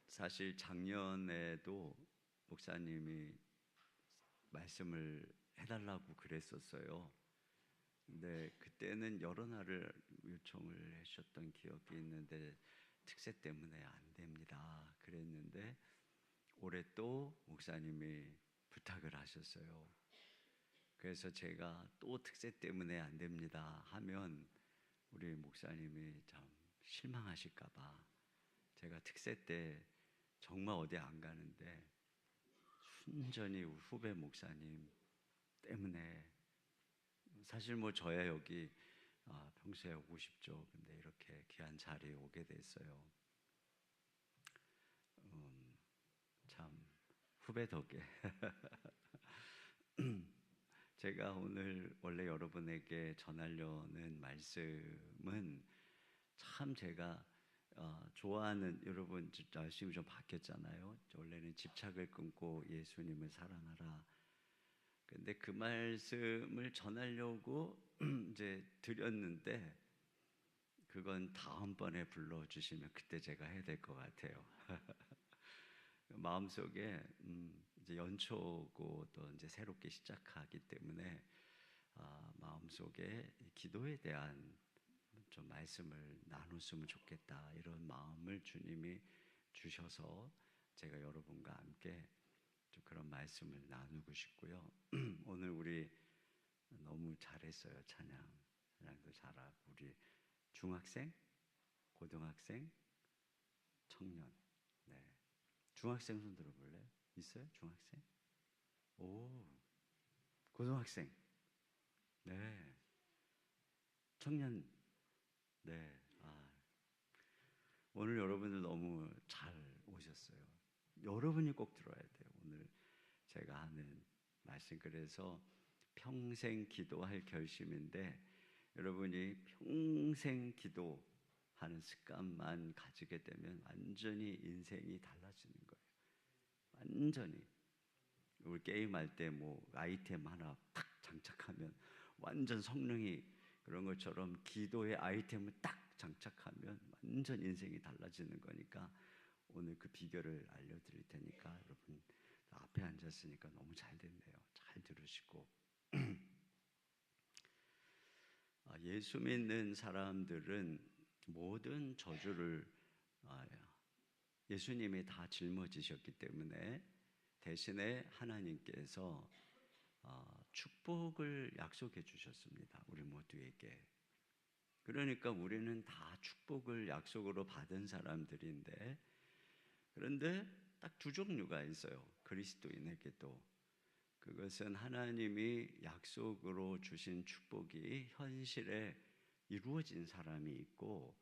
사실 작년에도 목사님이 말씀을 해달라고 그랬었어요. 근데 그때는 여러 날을 요청을 해주셨던 기억이 있는데 특세 때문에 안 됩니다 그랬는데 올해 또 목사님이 부탁을 하셨어요. 그래서 제가 또 특세 때문에 안 됩니다 하면 우리 목사님이 참 실망하실까 봐 제가 특세 때 정말 어디 안 가는데 순전히 후배 목사님 때문에, 사실 뭐 저야 여기 평소에 오고 싶죠. 근데 이렇게 귀한 자리에 오게 됐어요. 참 후배 덕에 제가 오늘 원래 여러분에게 전하려는 말씀은 참 제가 좋아하는, 여러분 날씨가 좀 바뀌었잖아요. 원래는 집착을 끊고 예수님을 사랑하라. 근데 그 말씀을 전하려고 이제 드렸는데 그건 다음번에 불러주시면 그때 제가 해야 될 것 같아요. 마음속에 이제 연초고 또 이제 새롭게 시작하기 때문에 마음속에 기도에 대한 좀 말씀을 나눴으면 좋겠다, 이런 마음을 주님이 주셔서 제가 여러분과 함께 좀 그런 말씀을 나누고 싶고요. 오늘 우리 너무 잘했어요. 찬양도 잘하고, 우리 중학생, 고등학생, 청년. 네, 중학생 손 들어볼래요? 있어요? 중학생? 오, 고등학생. 네, 청년. 네, 오늘 여러분들 너무 잘 오셨어요. 여러분이 꼭 들어야 돼요. 오늘 제가 하는 말씀. 그래서 평생 기도할 결심인데, 여러분이 평생 기도하는 습관만 가지게 되면 완전히 인생이 달라지는 거예요. 완전히. 우리 게임할 때 뭐 아이템 하나 탁 장착하면 완전 성능이, 그런 것처럼 기도의 아이템을 딱 장착하면 완전 인생이 달라지는 거니까 오늘 그 비결을 알려드릴 테니까 여러분 앞에 앉았으니까 너무 잘 됐네요. 잘 들으시고. 예수 믿는 사람들은 모든 저주를 예수님이 다 짊어지셨기 때문에 대신에 하나님께서 축복을 약속해 주셨습니다. 우리 모두에게. 그러니까 우리는 다 축복을 약속으로 받은 사람들인데, 그런데 딱 두 종류가 있어요. 그리스도인에게도. 그것은 하나님이 약속으로 주신 축복이 현실에 이루어진 사람이 있고,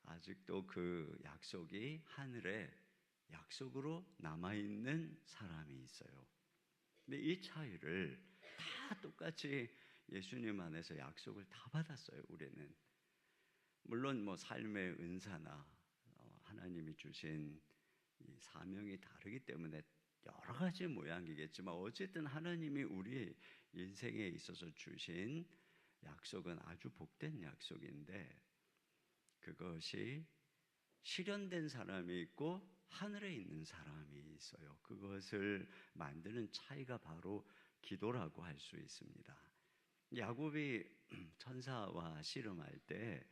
아직도 그 약속이 하늘에 약속으로 남아있는 사람이 있어요. 근데 이 차이를, 다 똑같이 예수님 안에서 약속을 다 받았어요. 우리는 물론 뭐 삶의 은사나 하나님이 주신 이 사명이 다르기 때문에 여러 가지 모양이겠지만, 어쨌든 하나님이 우리 인생에 있어서 주신 약속은 아주 복된 약속인데, 그것이 실현된 사람이 있고 하늘에 있는 사람이 있어요. 그것을 만드는 차이가 바로 기도라고 할 수 있습니다. 야곱이 천사와 씨름할 때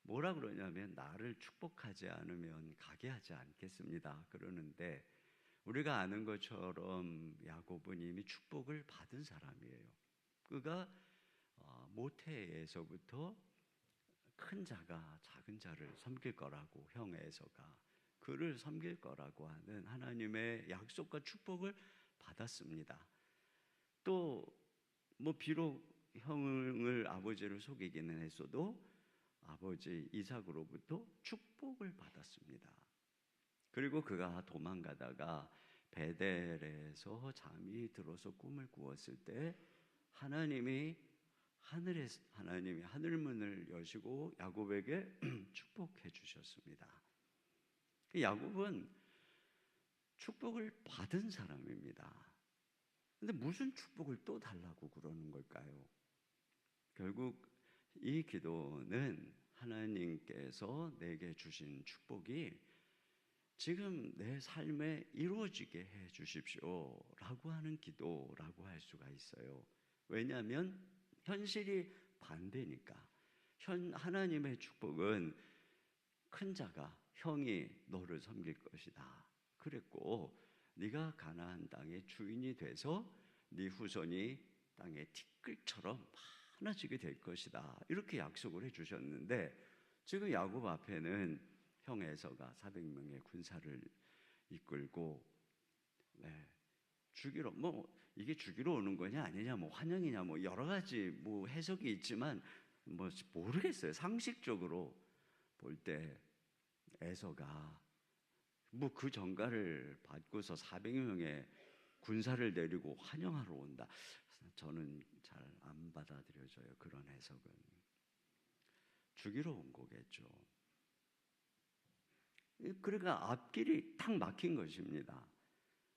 뭐라 그러냐면, 나를 축복하지 않으면 가게 하지 않겠습니다 그러는데, 우리가 아는 것처럼 야곱은 이미 축복을 받은 사람이에요. 그가 모태에서부터 큰 자가 작은 자를 섬길 거라고, 형 에서가 그를 섬길 거라고 하는 하나님의 약속과 축복을 받았습니다. 또 뭐 비록 형을, 아버지를 속이기는 했어도 아버지 이삭으로부터 축복을 받았습니다. 그리고 그가 도망가다가 베델에서 잠이 들어서 꿈을 꾸었을 때 하나님이 하늘문을 여시고 야곱에게 축복해 주셨습니다. 야곱은 축복을 받은 사람입니다. 근데 무슨 축복을 또 달라고 그러는 걸까요? 결국 이 기도는 하나님께서 내게 주신 축복이 지금 내 삶에 이루어지게 해 주십시오라고 하는 기도라고 할 수가 있어요. 왜냐하면 현실이 반대니까. 하나님의 축복은 큰 자가 형이 너를 섬길 것이다 그랬고, 네가 가나안 땅의 주인이 돼서 네 후손이 땅의 티끌처럼 많아지게 될 것이다 이렇게 약속을 해주셨는데, 지금 야곱 앞에는 형 에서가 400명의 군사를 이끌고 죽이러, 이게 죽이러 오는 거냐 아니냐, 환영이냐, 여러 가지 해석이 있지만 모르겠어요. 상식적으로 볼 때 에서가 그 전가를 받고서 400명의 군사를 데리고 환영하러 온다, 저는 잘 안 받아들여져요. 그런 해석은 죽이러 온 거겠죠. 그러니까 앞길이 탁 막힌 것입니다.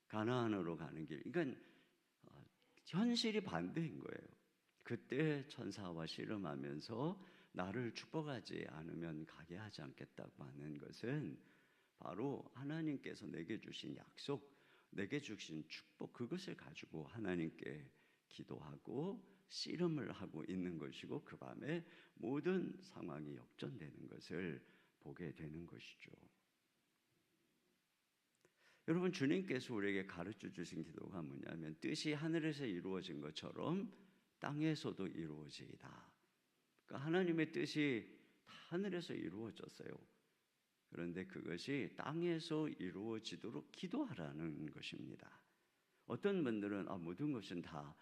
가나안으로 가는 길. 그러니까 현실이 반대인 거예요. 그때 천사와 씨름하면서 나를 축복하지 않으면 가게 하지 않겠다고 하는 것은 바로 하나님께서 내게 주신 약속, 내게 주신 축복, 그것을 가지고 하나님께 기도하고 씨름을 하고 있는 것이고, 그 밤에 모든 상황이 역전되는 것을 보게 되는 것이죠. 여러분, 주님께서 우리에게 가르쳐 주신 기도가 뭐냐면, 뜻이 하늘에서 이루어진 것처럼 땅에서도 이루어지이다. 그러니까 하나님의 뜻이 다 하늘에서 이루어졌어요. 그런데 그것이 땅에서 이루어지도록 기도하라는 것입니다. 어떤 분들은 모든 것은 다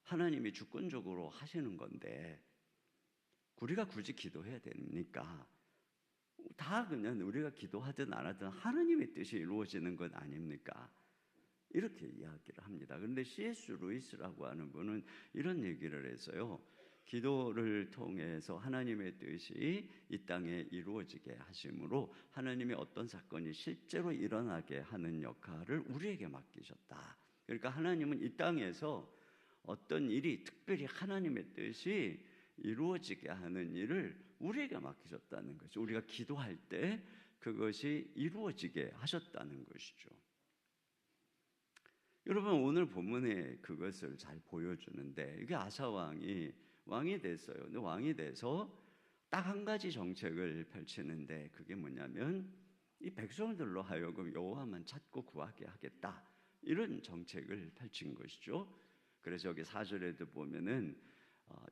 하나님이 주권적으로 하시는 건데 우리가 굳이 기도해야 됩니까? 다 그냥 우리가 기도하든 안 하든 하나님의 뜻이 이루어지는 것 아닙니까? 이렇게 이야기를 합니다. 그런데 C.S. 루이스라고 하는 분은 이런 얘기를 했어요. 기도를 통해서 하나님의 뜻이 이 땅에 이루어지게 하심으로 하나님의 어떤 사건이 실제로 일어나게 하는 역할을 우리에게 맡기셨다. 그러니까 하나님은 이 땅에서 어떤 일이 특별히 하나님의 뜻이 이루어지게 하는 일을 우리에게 맡기셨다는 것이죠. 우리가 기도할 때 그것이 이루어지게 하셨다는 것이죠. 여러분, 오늘 본문에 그것을 잘 보여주는데, 이게 아사 왕이 됐어요. 근데 왕이 돼서 딱 한 가지 정책을 펼치는데, 그게 뭐냐면 이 백성들로 하여금 여호와만 찾고 구하게 하겠다, 이런 정책을 펼친 것이죠. 그래서 여기 4절에도 보면은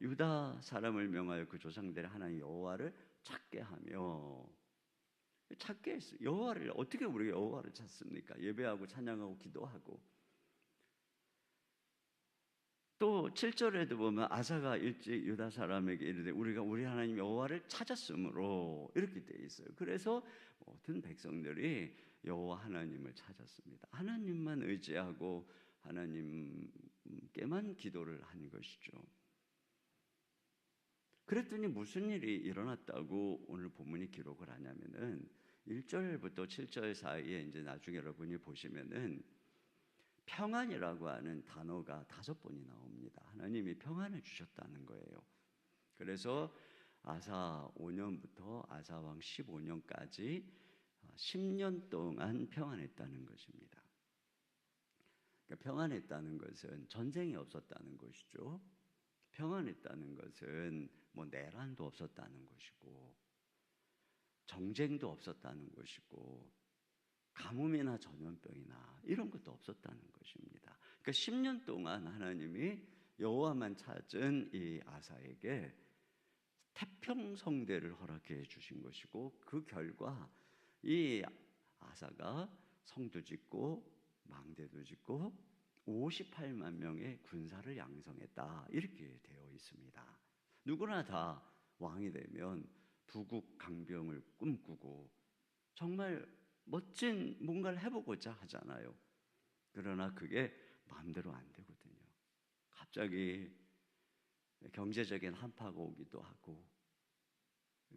유다 사람을 명하여 그 조상들의 하나님 여호와를 찾게 하며, 찾게 했어요. 여호와를 어떻게 우리가 여호와를 찾습니까? 예배하고 찬양하고 기도하고. 또 7절에도 보면 아사가 일찍 유다 사람에게 이르되 우리가 우리 하나님 여호와를 찾았으므로, 이렇게 되어 있어요. 그래서 모든 백성들이 여호와 하나님을 찾았습니다. 하나님만 의지하고 하나님께만 기도를 한 것이죠. 그랬더니 무슨 일이 일어났다고 오늘 본문이 기록을 하냐면은 1절부터 7절 사이에 이제 나중에 여러분이 보시면은 평안이라고 하는 단어가 5번이 나옵니다. 하나님이 평안을 주셨다는 거예요. 그래서 아사 5년부터 아사 왕 15년까지 10년 동안 평안했다는 것입니다. 그러니까 평안했다는 것은 전쟁이 없었다는 것이죠. 평안했다는 것은 내란도 없었다는 것이고, 정쟁도 없었다는 것이고, 가뭄이나 전염병이나 이런 것도 없었다는 것입니다. 그러니까 10년 동안 하나님이 여호와만 찾은 이 아사에게 태평성대를 허락해 주신 것이고, 그 결과 이 아사가 성도 짓고 망대도 짓고 58만 명의 군사를 양성했다, 이렇게 되어 있습니다. 누구나 다 왕이 되면 부국 강병을 꿈꾸고 정말 멋진 뭔가를 해보고자 하잖아요. 그러나 그게 마음대로 안 되거든요. 갑자기 경제적인 한파가 오기도 하고,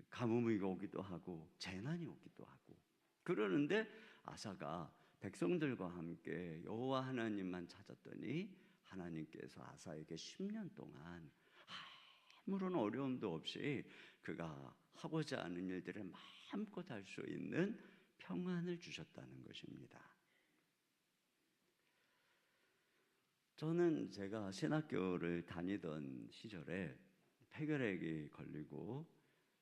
가뭄이 오기도 하고, 재난이 오기도 하고. 그러는데 아사가 백성들과 함께 여호와 하나님만 찾았더니 하나님께서 아사에게 10년 동안 아무런 어려움도 없이 그가 하고자 하는 일들을 마음껏 할 수 있는 평안을 주셨다는 것입니다. 저는 제가 신학교를 다니던 시절에 폐결핵이 걸리고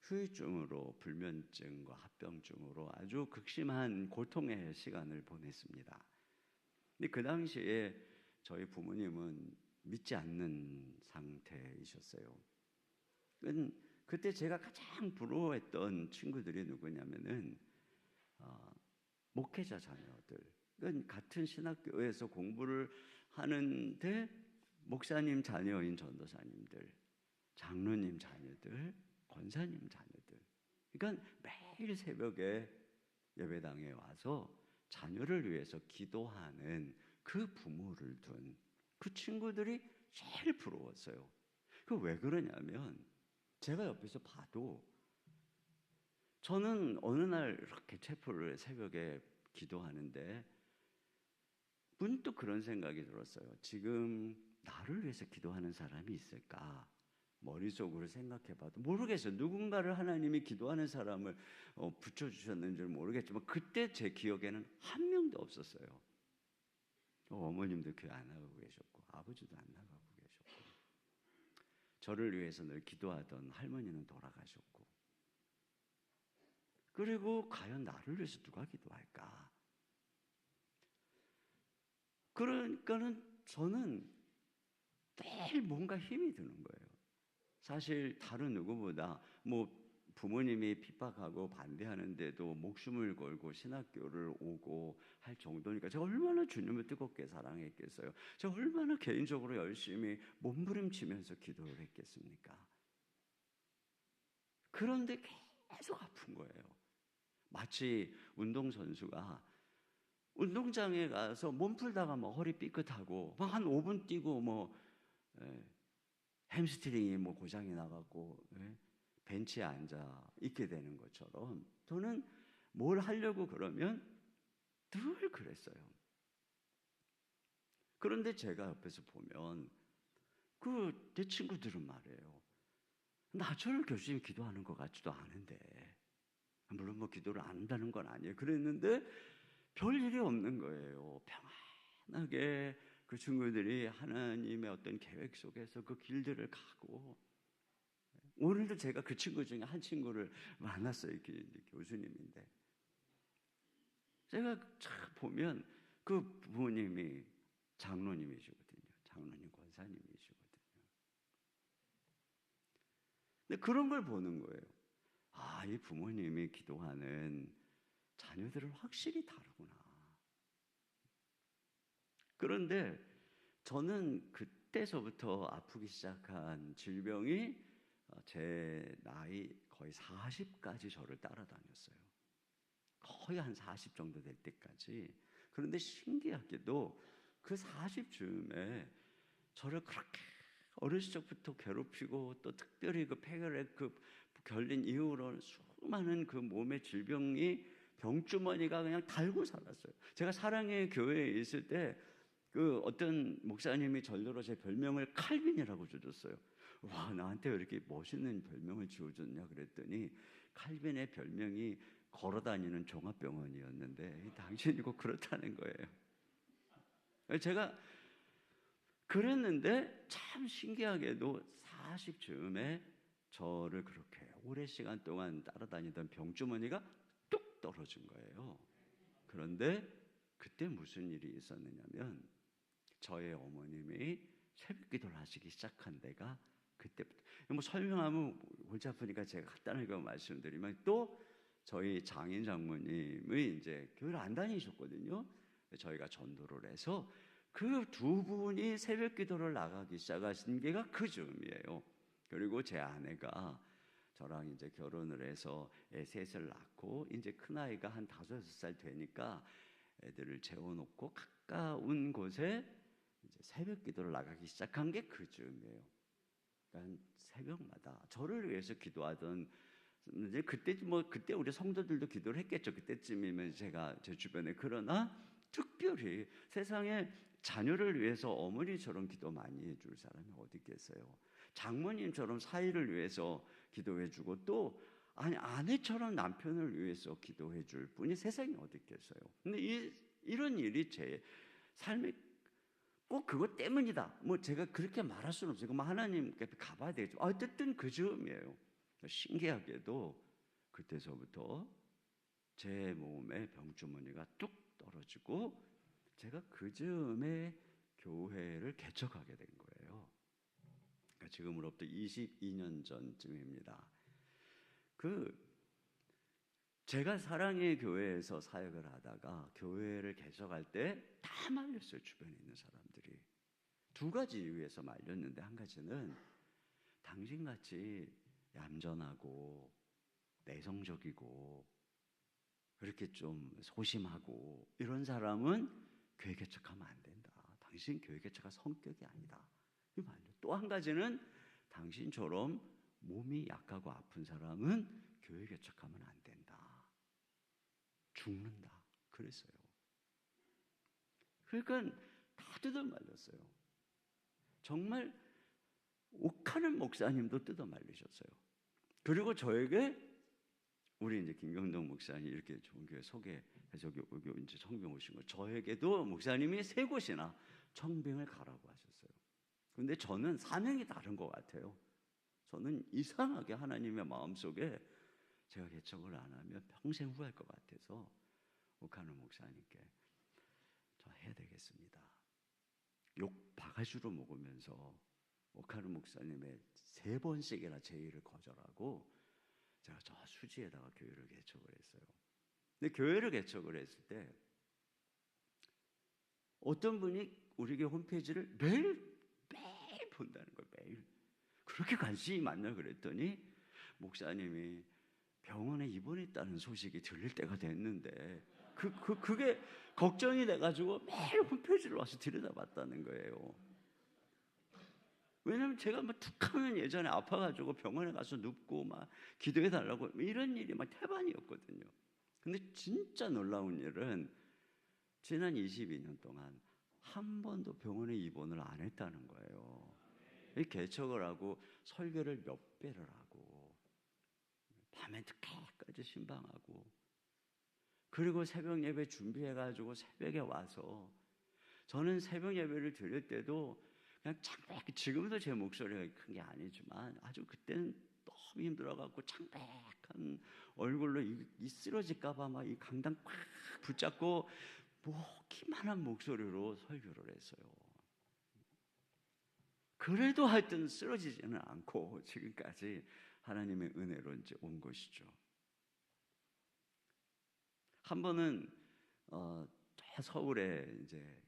후유증으로 불면증과 합병증으로 아주 극심한 고통의 시간을 보냈습니다. 근데 그 당시에 저희 부모님은 믿지 않는 상태이셨어요. 그때 제가 가장 부러워했던 친구들이 누구냐면은 목회자 자녀들. 같은 신학교에서 공부를 하는데 목사님 자녀인 전도사님들, 장로님 자녀들, 권사님 자녀들. 그러니까 매일 새벽에 예배당에 와서 자녀를 위해서 기도하는 그 부모를 둔 그 친구들이 제일 부러웠어요. 그 왜 그러냐면 제가 옆에서 봐도 저는 어느 날 이렇게 체포를 새벽에 기도하는데 문득 그런 생각이 들었어요. 지금 나를 위해서 기도하는 사람이 있을까? 머릿속으로 생각해봐도 모르겠어요. 누군가를 하나님이 기도하는 사람을 붙여주셨는지는 모르겠지만 그때 제 기억에는 한 명도 없었어요. 어머님도 교회 안 나가고 계셨고 아버지도 안 나가고 계셨고 저를 위해서 늘 기도하던 할머니는 돌아가셨고 그리고 과연 나를 위해서 누가 기도할까? 그러니까는 저는 매일 뭔가 힘이 드는 거예요. 사실 다른 누구보다 부모님이 핍박하고 반대하는데도 목숨을 걸고 신학교를 오고 할 정도니까 제가 얼마나 주님을 뜨겁게 사랑했겠어요. 제가 얼마나 개인적으로 열심히 몸부림치면서 기도를 했겠습니까? 그런데 계속 아픈 거예요. 마치 운동선수가 운동장에 가서 몸 풀다가 허리 삐끗하고 한 5분 뛰고 햄스트링이 고장이 나갖고 벤치에 앉아 있게 되는 것처럼 저는 뭘 하려고 그러면 늘 그랬어요. 그런데 제가 옆에서 보면 내 친구들은 말이에요. 나처럼 열심히 기도하는 것 같지도 않은데 물론 기도를 안 한다는 건 아니에요. 그랬는데 별일이 없는 거예요. 평안하게 그 친구들이 하나님의 어떤 계획 속에서 그 길들을 가고 오늘도 제가 그 친구 중에 한 친구를 만났어요. 교수님인데 제가 쫙 보면 그 부모님이 장로님이시거든요. 장로님 권사님이시거든요. 근데 그런 걸 보는 거예요. 이 부모님이 기도하는 자녀들은 확실히 다르구나. 그런데 저는 그때서부터 아프기 시작한 질병이 제 나이 거의 40까지 저를 따라다녔어요. 거의 한 40 정도 될 때까지. 그런데 신기하게도 그 40쯤에 저를 그렇게 어렸을 적부터 괴롭히고 또 특별히 그 폐결핵 결린 이후로 수많은 그 몸의 질병이 병주머니가 그냥 달고 살았어요. 제가 사랑의 교회에 있을 때 그 어떤 목사님이 절대로 제 별명을 칼빈이라고 지어줬어요. 와, 나한테 왜 이렇게 멋있는 별명을 지어줬냐 그랬더니 칼빈의 별명이 걸어다니는 종합병원이었는데 당신이 꼭 그렇다는 거예요. 제가 그랬는데 참 신기하게도 40쯤에 저를 그렇게 오랜 시간 동안 따라다니던 병주머니가 뚝 떨어진 거예요. 그런데 그때 무슨 일이 있었느냐면 저의 어머님이 새벽 기도를 하시기 시작한 데가 그때부터 설명하면 골치 아프니까 제가 간단하게 말씀드리면 또 저희 장인 장모님이 이제 교회를 안 다니셨거든요. 저희가 전도를 해서 그 두 분이 새벽 기도를 나가기 시작하신 게가 그 즈음이에요. 그리고 제 아내가 저랑 이제 결혼을 해서 애 셋을 낳고 이제 큰아이가 한 5-6살 되니까 애들을 재워놓고 가까운 곳에 이제 새벽 기도를 나가기 시작한 게 그 즈음이에요. 그러니까 새벽마다 저를 위해서 기도하던 이제 그때 우리 성도들도 기도를 했겠죠. 그때쯤이면 제가 제 주변에. 그러나 특별히 세상에 자녀를 위해서 어머니처럼 기도 많이 해줄 사람이 어디 있겠어요. 장모님처럼 사위를 위해서 기도해주고 또 아니 아내처럼 남편을 위해서 기도해 줄 분이 세상에 어디 있겠어요. 근데 이런 일이 제 삶에 꼭 그것 때문이다. 뭐 제가 그렇게 말할 수는 없어요. 뭐 하나님께 가봐야 되겠죠. 어쨌든 그 즈음이에요. 신기하게도 그때서부터 제 몸에 병주머니가 뚝 떨어지고 제가 그 즈음에 교회를 개척하게 된 거예요. 그러니까 지금으로부터 22년 전쯤입니다. 제가 사랑의 교회에서 사역을 하다가 교회를 개척할 때 다 말렸어요. 주변에 있는 사람들이. 두 가지 이유에서 말렸는데, 한 가지는 당신같이 얌전하고 내성적이고 그렇게 좀 소심하고 이런 사람은 교회 개척하면 안 된다. 당신 교회 개척할 성격이 아니다. 이 말이에요. 또 한 가지는 당신처럼 몸이 약하고 아픈 사람은 교회 개척하면 안 된다. 죽는다. 그랬어요. 그러니까 다 뜯어 말렸어요. 정말 옥하는 목사님도 뜯어 말리셨어요. 그리고 저에게 우리 이제 김경동 목사님 이렇게 좋은 교회 소개해서 여기 이제 청빙 오신 거, 저에게도 목사님이 3곳이나 청빙을 가라고 하셨어요. 근데 저는 사명이 다른 것 같아요. 저는 이상하게 하나님의 마음속에 제가 개척을 안 하면 평생 후회할 것 같아서 옥하는 목사님께 저 해야 되겠습니다. 욕 바가지로 먹으면서 옥하는 목사님의 3번씩이나 제의를 거절하고 제가 저 수지에다가 교회를 개척을 했어요. 근데 교회를 개척을 했을 때 어떤 분이 우리 교회 홈페이지를 매일 본다는 거예요. 매일. 그렇게 관심이 많나 그랬더니 목사님이 병원에 입원했다는 소식이 들릴 때가 됐는데 그게 걱정이 돼가지고 매일 홈페이지를 와서 들여다봤다는 거예요. 왜냐면 제가 막 툭하면 예전에 아파가지고 병원에 가서 눕고 막 기도해달라고 이런 일이 막 태반이었거든요. 근데 진짜 놀라운 일은 지난 22년 동안 한 번도 병원에 입원을 안 했다는 거예요. 개척을 하고 설교를 몇 배를 하고 밤에 늦게까지 신방하고 그리고 새벽 예배 준비해가지고 새벽에 와서 저는 새벽 예배를 드릴 때도 그냥 창백하게, 지금도 제 목소리가 큰 게 아니지만 아주 그때는 너무 힘들어갖고 창백한 얼굴로 이 쓰러질까봐 막 이 강당 꽉 붙잡고 기만한 목소리로 설교를 했어요. 그래도 하여튼 쓰러지지는 않고 지금까지 하나님의 은혜로 이제 온 것이죠. 한 번은 서울에 이제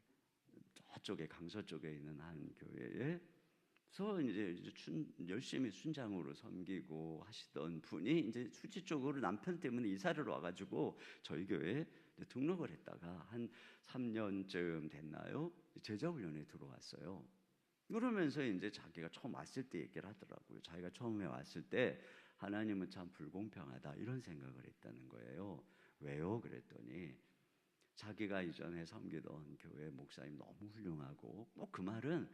저쪽에 강서 쪽에 있는 한 교회에서 이제 열심히 순장으로 섬기고 하시던 분이 이제 수지 쪽으로 남편 때문에 이사를 와가지고 저희 교회에 등록을 했다가 한 3년쯤 됐나요? 제자훈련에 들어왔어요. 그러면서 이제 자기가 처음 왔을 때 얘기를 하더라고요. 자기가 처음에 왔을 때 하나님은 참 불공평하다 이런 생각을 했다는 거예요. 왜요? 그랬더니 자기가 이전에 섬기던 교회 목사님 너무 훌륭하고 그 말은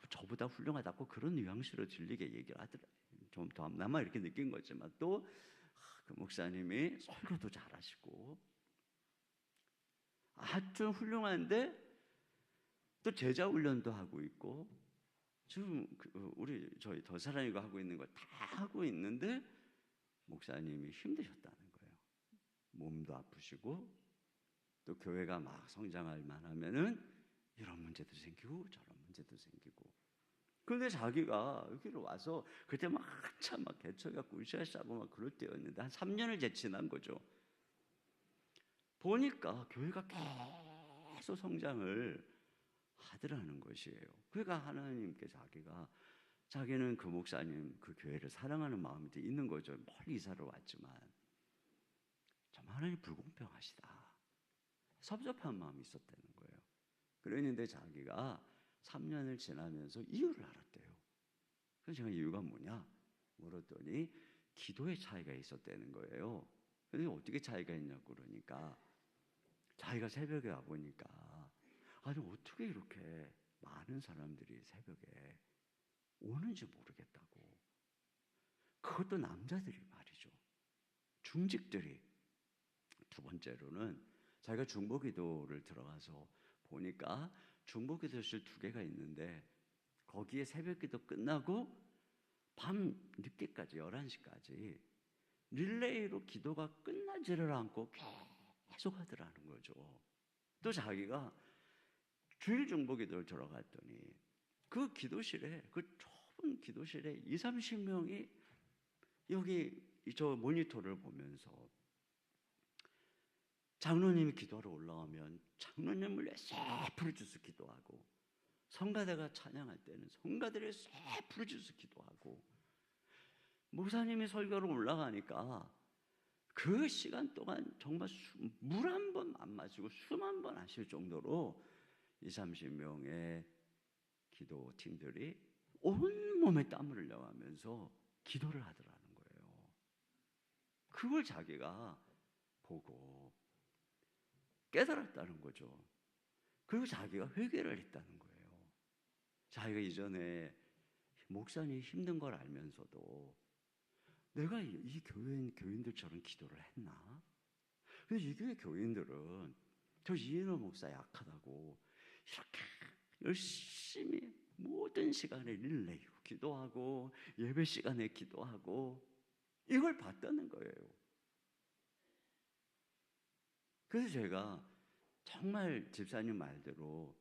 저보다 훌륭하다고 그런 뉘앙스로 들리게 얘기를 하더라고요. 좀 더 남아 이렇게 느낀 거지만 또 그 목사님이 설교도 잘하시고 아주 훌륭한데 또 제자 훈련도 하고 있고 지금 저희 더 사랑이가 하고 있는 거 다 하고 있는데 목사님이 힘드셨다는 거예요. 몸도 아프시고 또 교회가 막 성장할 만하면은 이런 문제도 생기고 저런 문제도 생기고. 그런데 자기가 여기로 와서 그때 막 한참 막 개척해갖고 으쌰으쌰하고 막 그럴 때였는데 한 3년을 이제 지난 거죠. 보니까 교회가 계속 성장을 하더라는 것이에요. 그러니까 하나님께 자기는 그 목사님 그 교회를 사랑하는 마음이 있는 거죠. 멀리 이사를 왔지만 참 하나님 불공평하시다. 섭섭한 마음이 있었다는 거예요. 그랬는데 자기가 3년을 지나면서 이유를 알았대요. 그래서 제가 이유가 뭐냐 물었더니 기도의 차이가 있었다는 거예요. 그래서 어떻게 차이가 있냐고 그러니까 자기가 새벽에 와보니까 아니 어떻게 이렇게 많은 사람들이 새벽에 오는지 모르겠다고. 그것도 남자들이 말이죠. 중직들이, 두 번째로는 자기가 중보기도를 들어가서 보니까 중보기도실 2개가 있는데 거기에 새벽기도 끝나고 밤 늦게까지 11시까지 릴레이로 기도가 끝나지를 않고 계속 하더라는 거죠. 또 자기가 주일 중보기도를 들어갔더니 그 기도실에, 그 좁은 기도실에 20-30명이 여기 저 모니터를 보면서 장로님이 기도하러 올라오면 장로님을 세풀어주서 기도하고, 성가대가 찬양할 때는 성가대를 세풀어주서 기도하고, 목사님이 설교로 올라가니까 그 시간 동안 정말 물 한 번 안 마시고 숨 한 번 안 쉴 정도로 20-30명의 기도팀들이 온몸에 땀을 흘려가면서 기도를 하더라는 거예요. 그걸 자기가 보고 깨달았다는 거죠. 그리고 자기가 회개를 했다는 거예요. 자기가 이전에 목사님이 힘든 걸 알면서도 내가 이 교인들처럼 기도를 했나? 근데 이 교회 교인들은 저 이인호 목사 약하다고 이렇게 열심히 모든 시간에 릴레이로 기도하고 예배 시간에 기도하고 이걸 봤다는 거예요. 그래서 제가 정말 집사님 말대로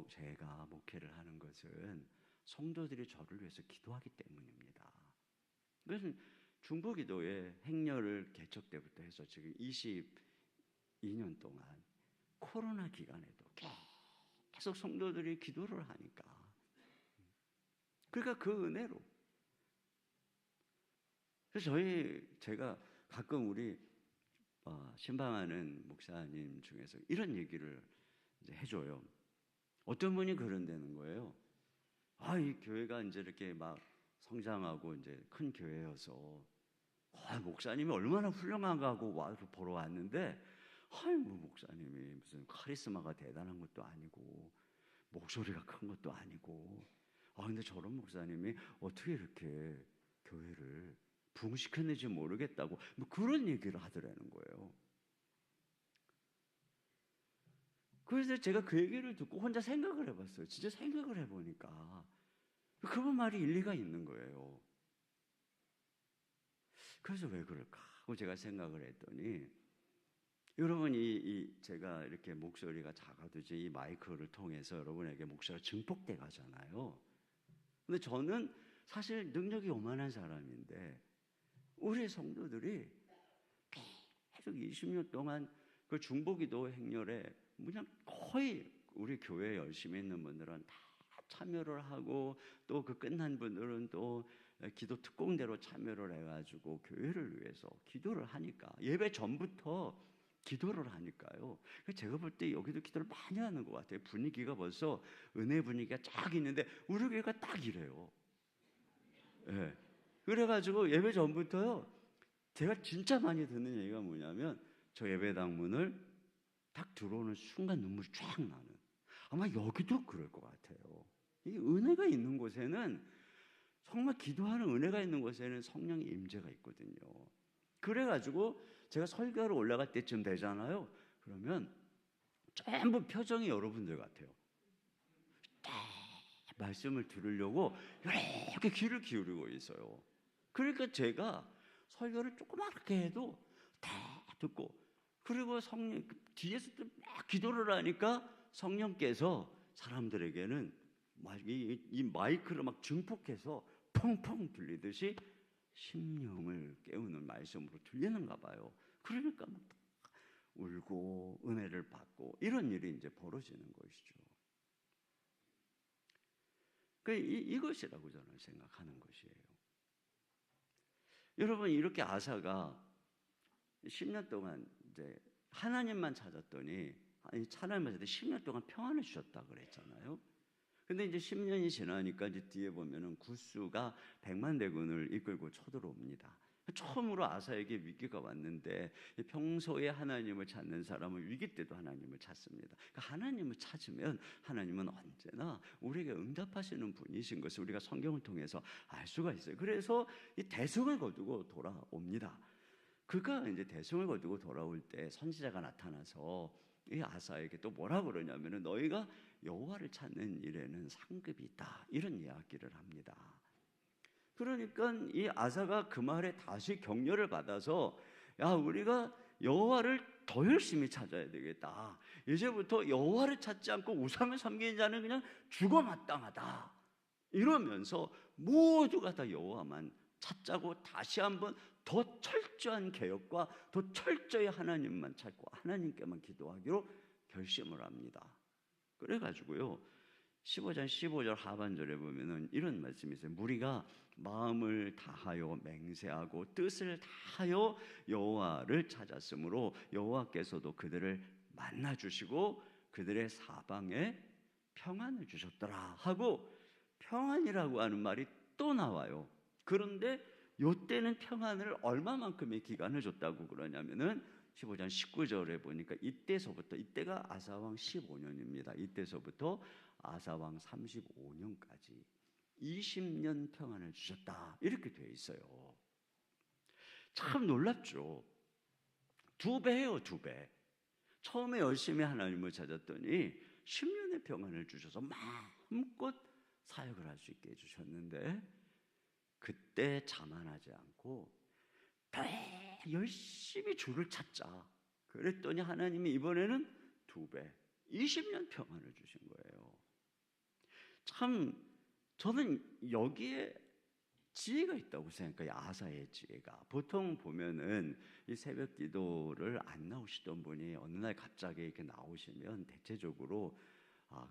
제가 목회를 하는 것은 성도들이 저를 위해서 기도하기 때문입니다. 그래서 중보기도의 행렬을 개척 때부터 해서 지금 22년 동안 코로나 기간에도 계속 성도들이 기도를 하니까, 그러니까 그 은혜로. 그래서 제가 가끔 우리 신방하는 목사님 중에서 이런 얘기를 이제 해줘요. 어떤 분이 그런다는 거예요. 이 교회가 이제 이렇게 막 성장하고 이제 큰 교회여서 목사님이 얼마나 훌륭한가 하고 와서 보러 왔는데, 뭐 목사님이 무슨 카리스마가 대단한 것도 아니고 목소리가 큰 것도 아니고, 근데 저런 목사님이 어떻게 이렇게 교회를 부흥시켰는지 모르겠다고 뭐 그런 얘기를 하더라는 거예요. 그래서 제가 그 얘기를 듣고 혼자 생각을 해봤어요. 진짜 생각을 해보니까 그분 말이 일리가 있는 거예요. 그래서 왜 그럴까 하고 제가 생각을 했더니, 여러분 제가 이렇게 목소리가 작아도 이 마이크를 통해서 여러분에게 목소리가 증폭돼 가잖아요. 근데 저는 사실 능력이 요만한 사람인데 우리 성도들이 계속 20년 동안 그 중보기도 행렬에 그냥 거의 우리 교회에 열심히 있는 분들은 다 참여를 하고, 또 그 끝난 분들은 또 기도 특공대로 참여를 해가지고 교회를 위해서 기도를 하니까, 예배 전부터 기도를 하니까요. 제가 볼 때 여기도 기도를 많이 하는 것 같아요. 분위기가 벌써 은혜 분위기가 쫙 있는데 우리 교회가 딱 이래요. 네. 그래가지고 예배 전부터요, 제가 진짜 많이 듣는 얘기가 뭐냐면, 저 예배당 문을 딱 들어오는 순간 눈물이 쫙 나는, 아마 여기도 그럴 것 같아요. 이 은혜가 있는 곳에는, 정말 기도하는 은혜가 있는 곳에는 성령의 임재가 있거든요. 그래가지고 제가 설교하러 올라갈 때쯤 되잖아요. 그러면 전부 표정이 여러분들 같아요. 딱 말씀을 들으려고 이렇게 귀를 기울이고 있어요. 그러니까 제가 설교를 조그맣게 해도 다 듣고, 그리고 성령 뒤에서 막 기도를 하니까 성령께서 사람들에게는 이 마이크를 막 증폭해서 펑펑 들리듯이 심령을 깨우는 말씀으로 들리는가 봐요. 그러니까 막 울고 은혜를 받고 이런 일이 이제 벌어지는 것이죠. 이것이라고 저는 생각하는 것이에요. 여러분, 이렇게 아사가 10년 동안 이제 하나님만 찾았더니, 하나님만 찾았더니 10년 동안 평안을 주셨다 그랬잖아요. 근데 이제 10년이 지나니까 이제 뒤에 보면은 구스가 100만 대군을 이끌고 쳐들어옵니다. 처음으로 아사에게 위기가 왔는데, 평소에 하나님을 찾는 사람은 위기 때도 하나님을 찾습니다. 그러니까 하나님을 찾으면 하나님은 언제나 우리에게 응답하시는 분이신 것을 우리가 성경을 통해서 알 수가 있어요. 그래서 이 대성을 거두고 돌아옵니다. 그가 이제 대성을 거두고 돌아올 때 선지자가 나타나서 이 아사에게 또 뭐라 그러냐면은 너희가 여호와를 찾는 일에는 상급이 있다, 이런 이야기를 합니다. 그러니까 이 아사가 그 말에 다시 격려를 받아서 야, 우리가 여호와를 더 열심히 찾아야 되겠다. 이제부터 여호와를 찾지 않고 우상을 섬기는 자는 그냥 죽어 마땅하다. 이러면서 모두가 다 여호와만 찾자고 다시 한번 더 철저한 개혁과 더 철저히 하나님만 찾고 하나님께만 기도하기로 결심을 합니다. 그래가지고요, 15장 15절 하반절에 보면은 이런 말씀이 있어요. 무리가 마음을 다하여 맹세하고 뜻을 다하여 여호와를 찾았으므로 여호와께서도 그들을 만나 주시고 그들의 사방에 평안을 주셨더라 하고, 평안이라고 하는 말이 또 나와요. 그런데 이때는 평안을 얼마만큼의 기간을 줬다고 그러냐면은 15장 19절에 보니까 이때서부터, 이때가 아사왕 15년입니다. 이때서부터 아사왕 35년까지 20년 평안을 주셨다, 이렇게 되어 있어요. 참 놀랍죠. 2배예요, 2배. 처음에 열심히 하나님을 찾았더니 10년의 평안을 주셔서 마음껏 사역을 할 수 있게 해주셨는데, 그때 자만하지 않고 더 열심히 주를 찾자 그랬더니 하나님이 이번에는 2배, 20년 평안을 주신 거예요. 참 저는 여기에 지혜가 있다고 생각해요. 아사의 지혜가. 보통 보면은 이 새벽 기도를 안 나오시던 분이 어느 날 갑자기 이렇게 나오시면 대체적으로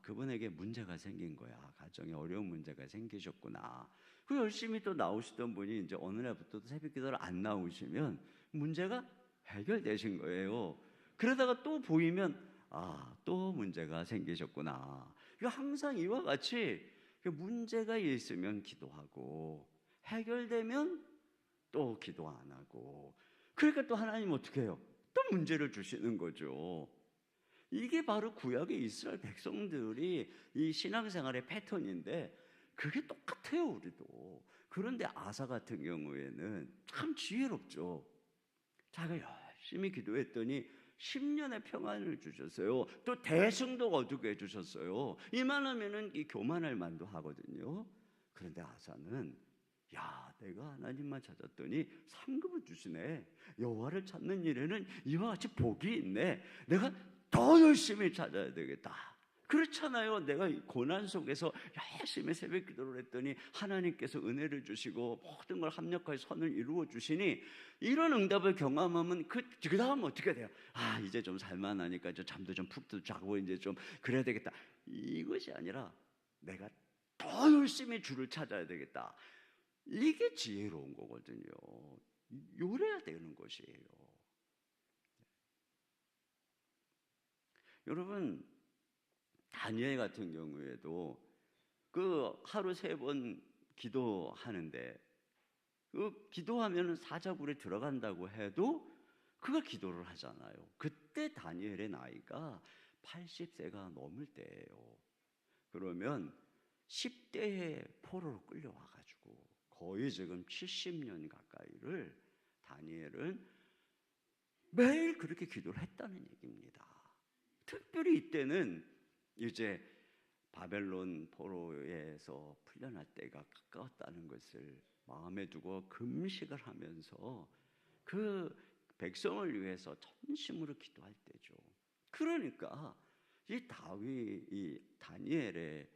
그분에게 문제가 생긴 거야. 가정에 어려운 문제가 생기셨구나. 그 열심히 또 나오시던 분이 이제 어느 날부터 새벽 기도를 안 나오시면 문제가 해결되신 거예요. 그러다가 또 보이면 또 문제가 생기셨구나. 이거 항상 이와 같이 문제가 있으면 기도하고 해결되면 또 기도 안 하고, 그러니까 또 하나님 어떻게 해요? 또 문제를 주시는 거죠. 이게 바로 구약의 이스라엘 백성들이 이 신앙생활의 패턴인데 그게 똑같아요, 우리도. 그런데 아사 같은 경우에는 참 지혜롭죠. 자기가 열심히 기도했더니 10년의 평안을 주셨어요. 또 대승도 거두게 해주셨어요. 이만하면은 이 교만할 만도 하거든요. 그런데 아사는 내가 하나님만 찾았더니 상급을 주시네. 여호와를 찾는 일에는 이와 같이 복이 있네. 내가 더 열심히 찾아야 되겠다. 그렇잖아요. 내가 고난 속에서 열심히 새벽 기도를 했더니 하나님께서 은혜를 주시고 모든 걸 합력하여 선을 이루어 주시니, 이런 응답을 경험하면 그 다음 어떻게 돼요? 이제 좀 살만하니까 저 잠도 좀 푹 자고 이제 좀 그래야 되겠다. 이것이 아니라 내가 더 열심히 주를 찾아야 되겠다. 이게 지혜로운 거거든요. 요래야 되는 것이에요. 여러분, 다니엘 같은 경우에도 그 하루 3번 기도하는데, 그 기도하면 사자굴에 들어간다고 해도 그가 기도를 하잖아요. 그때 다니엘의 나이가 80세가 넘을 때예요. 그러면 10대에 포로로 끌려와가지고 거의 지금 70년 가까이를 다니엘은 매일 그렇게 기도를 했다는 얘기입니다. 특별히 이때는 이제 바벨론 포로에서 풀려날 때가 가까웠다는 것을 마음에 두고 금식을 하면서 그 백성을 위해서 전심으로 기도할 때죠. 그러니까 이 다니엘의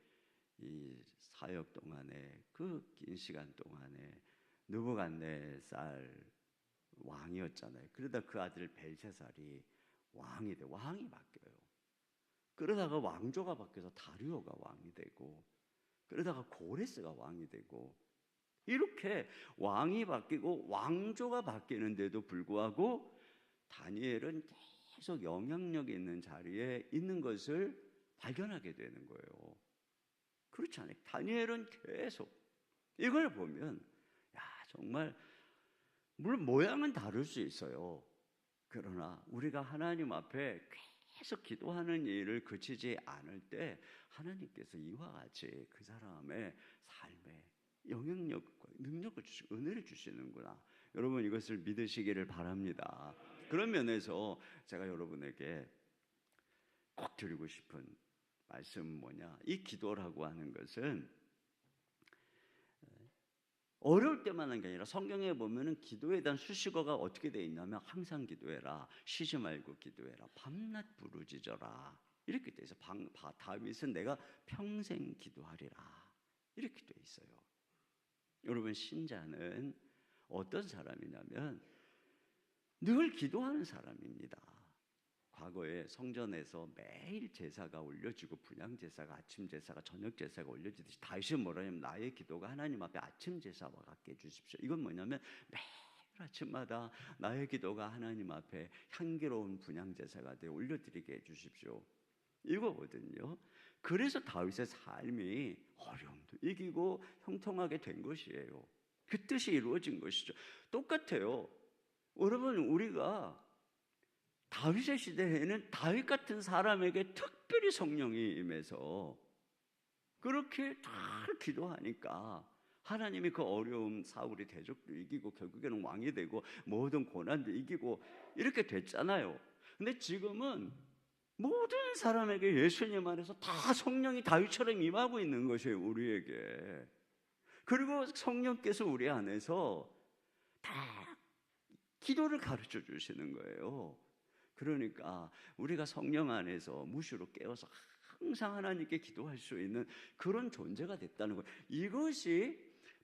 이 사역 동안에, 그 긴 시간 동안에 느부갓네살 왕이었잖아요. 그러다 그 아들 벨샤살이 왕이 바뀌어요. 그러다가 왕조가 바뀌어서 다리오가 왕이 되고, 그러다가 고레스가 왕이 되고, 이렇게 왕이 바뀌고 왕조가 바뀌는데도 불구하고 다니엘은 계속 영향력 있는 자리에 있는 것을 발견하게 되는 거예요. 그렇지 않아요? 다니엘은 계속 이걸 보면 정말 물론 모양은 다를 수 있어요. 그러나 우리가 하나님 앞에 계속 기도하는 일을 그치지 않을 때 하나님께서 이와 같이 그 사람의 삶에 영향력과 능력을 주시고 은혜를 주시는구나. 여러분 이것을 믿으시기를 바랍니다. 그런 면에서 제가 여러분에게 꼭 드리고 싶은 말씀은 뭐냐, 이 기도라고 하는 것은 어려울 때만 하는 게 아니라 성경에 보면은 기도에 대한 수식어가 어떻게 되어 있냐면 항상 기도해라, 쉬지 말고 기도해라, 밤낮 부르짖어라 이렇게 되어 있어요. 다윗은 내가 평생 기도하리라 이렇게 되어 있어요. 여러분 신자는 어떤 사람이냐면 늘 기도하는 사람입니다. 과거에 성전에서 매일 제사가 올려지고 분향 제사가, 아침 제사가, 저녁 제사가 올려지듯이 다윗은 뭐라냐면 나의 기도가 하나님 앞에 아침 제사와 같게 해주십시오. 이건 뭐냐면 매일 아침마다 나의 기도가 하나님 앞에 향기로운 분향 제사가 되어 올려드리게 해주십시오. 이거거든요. 그래서 다윗의 삶이 어려움도 이기고 형통하게 된 것이에요. 그 뜻이 이루어진 것이죠. 똑같아요. 여러분 우리가 다윗의 시대에는 다윗 같은 사람에게 특별히 성령이 임해서 그렇게 잘 기도하니까 하나님이 그 어려움, 사울이 대적도 이기고 결국에는 왕이 되고 모든 고난도 이기고 이렇게 됐잖아요. 근데 지금은 모든 사람에게 예수님 안에서 다 성령이 다윗처럼 임하고 있는 것이에요, 우리에게. 그리고 성령께서 우리 안에서 다 기도를 가르쳐 주시는 거예요. 그러니까 우리가 성령 안에서 무시로 깨어서 항상 하나님께 기도할 수 있는 그런 존재가 됐다는 거예요. 이것이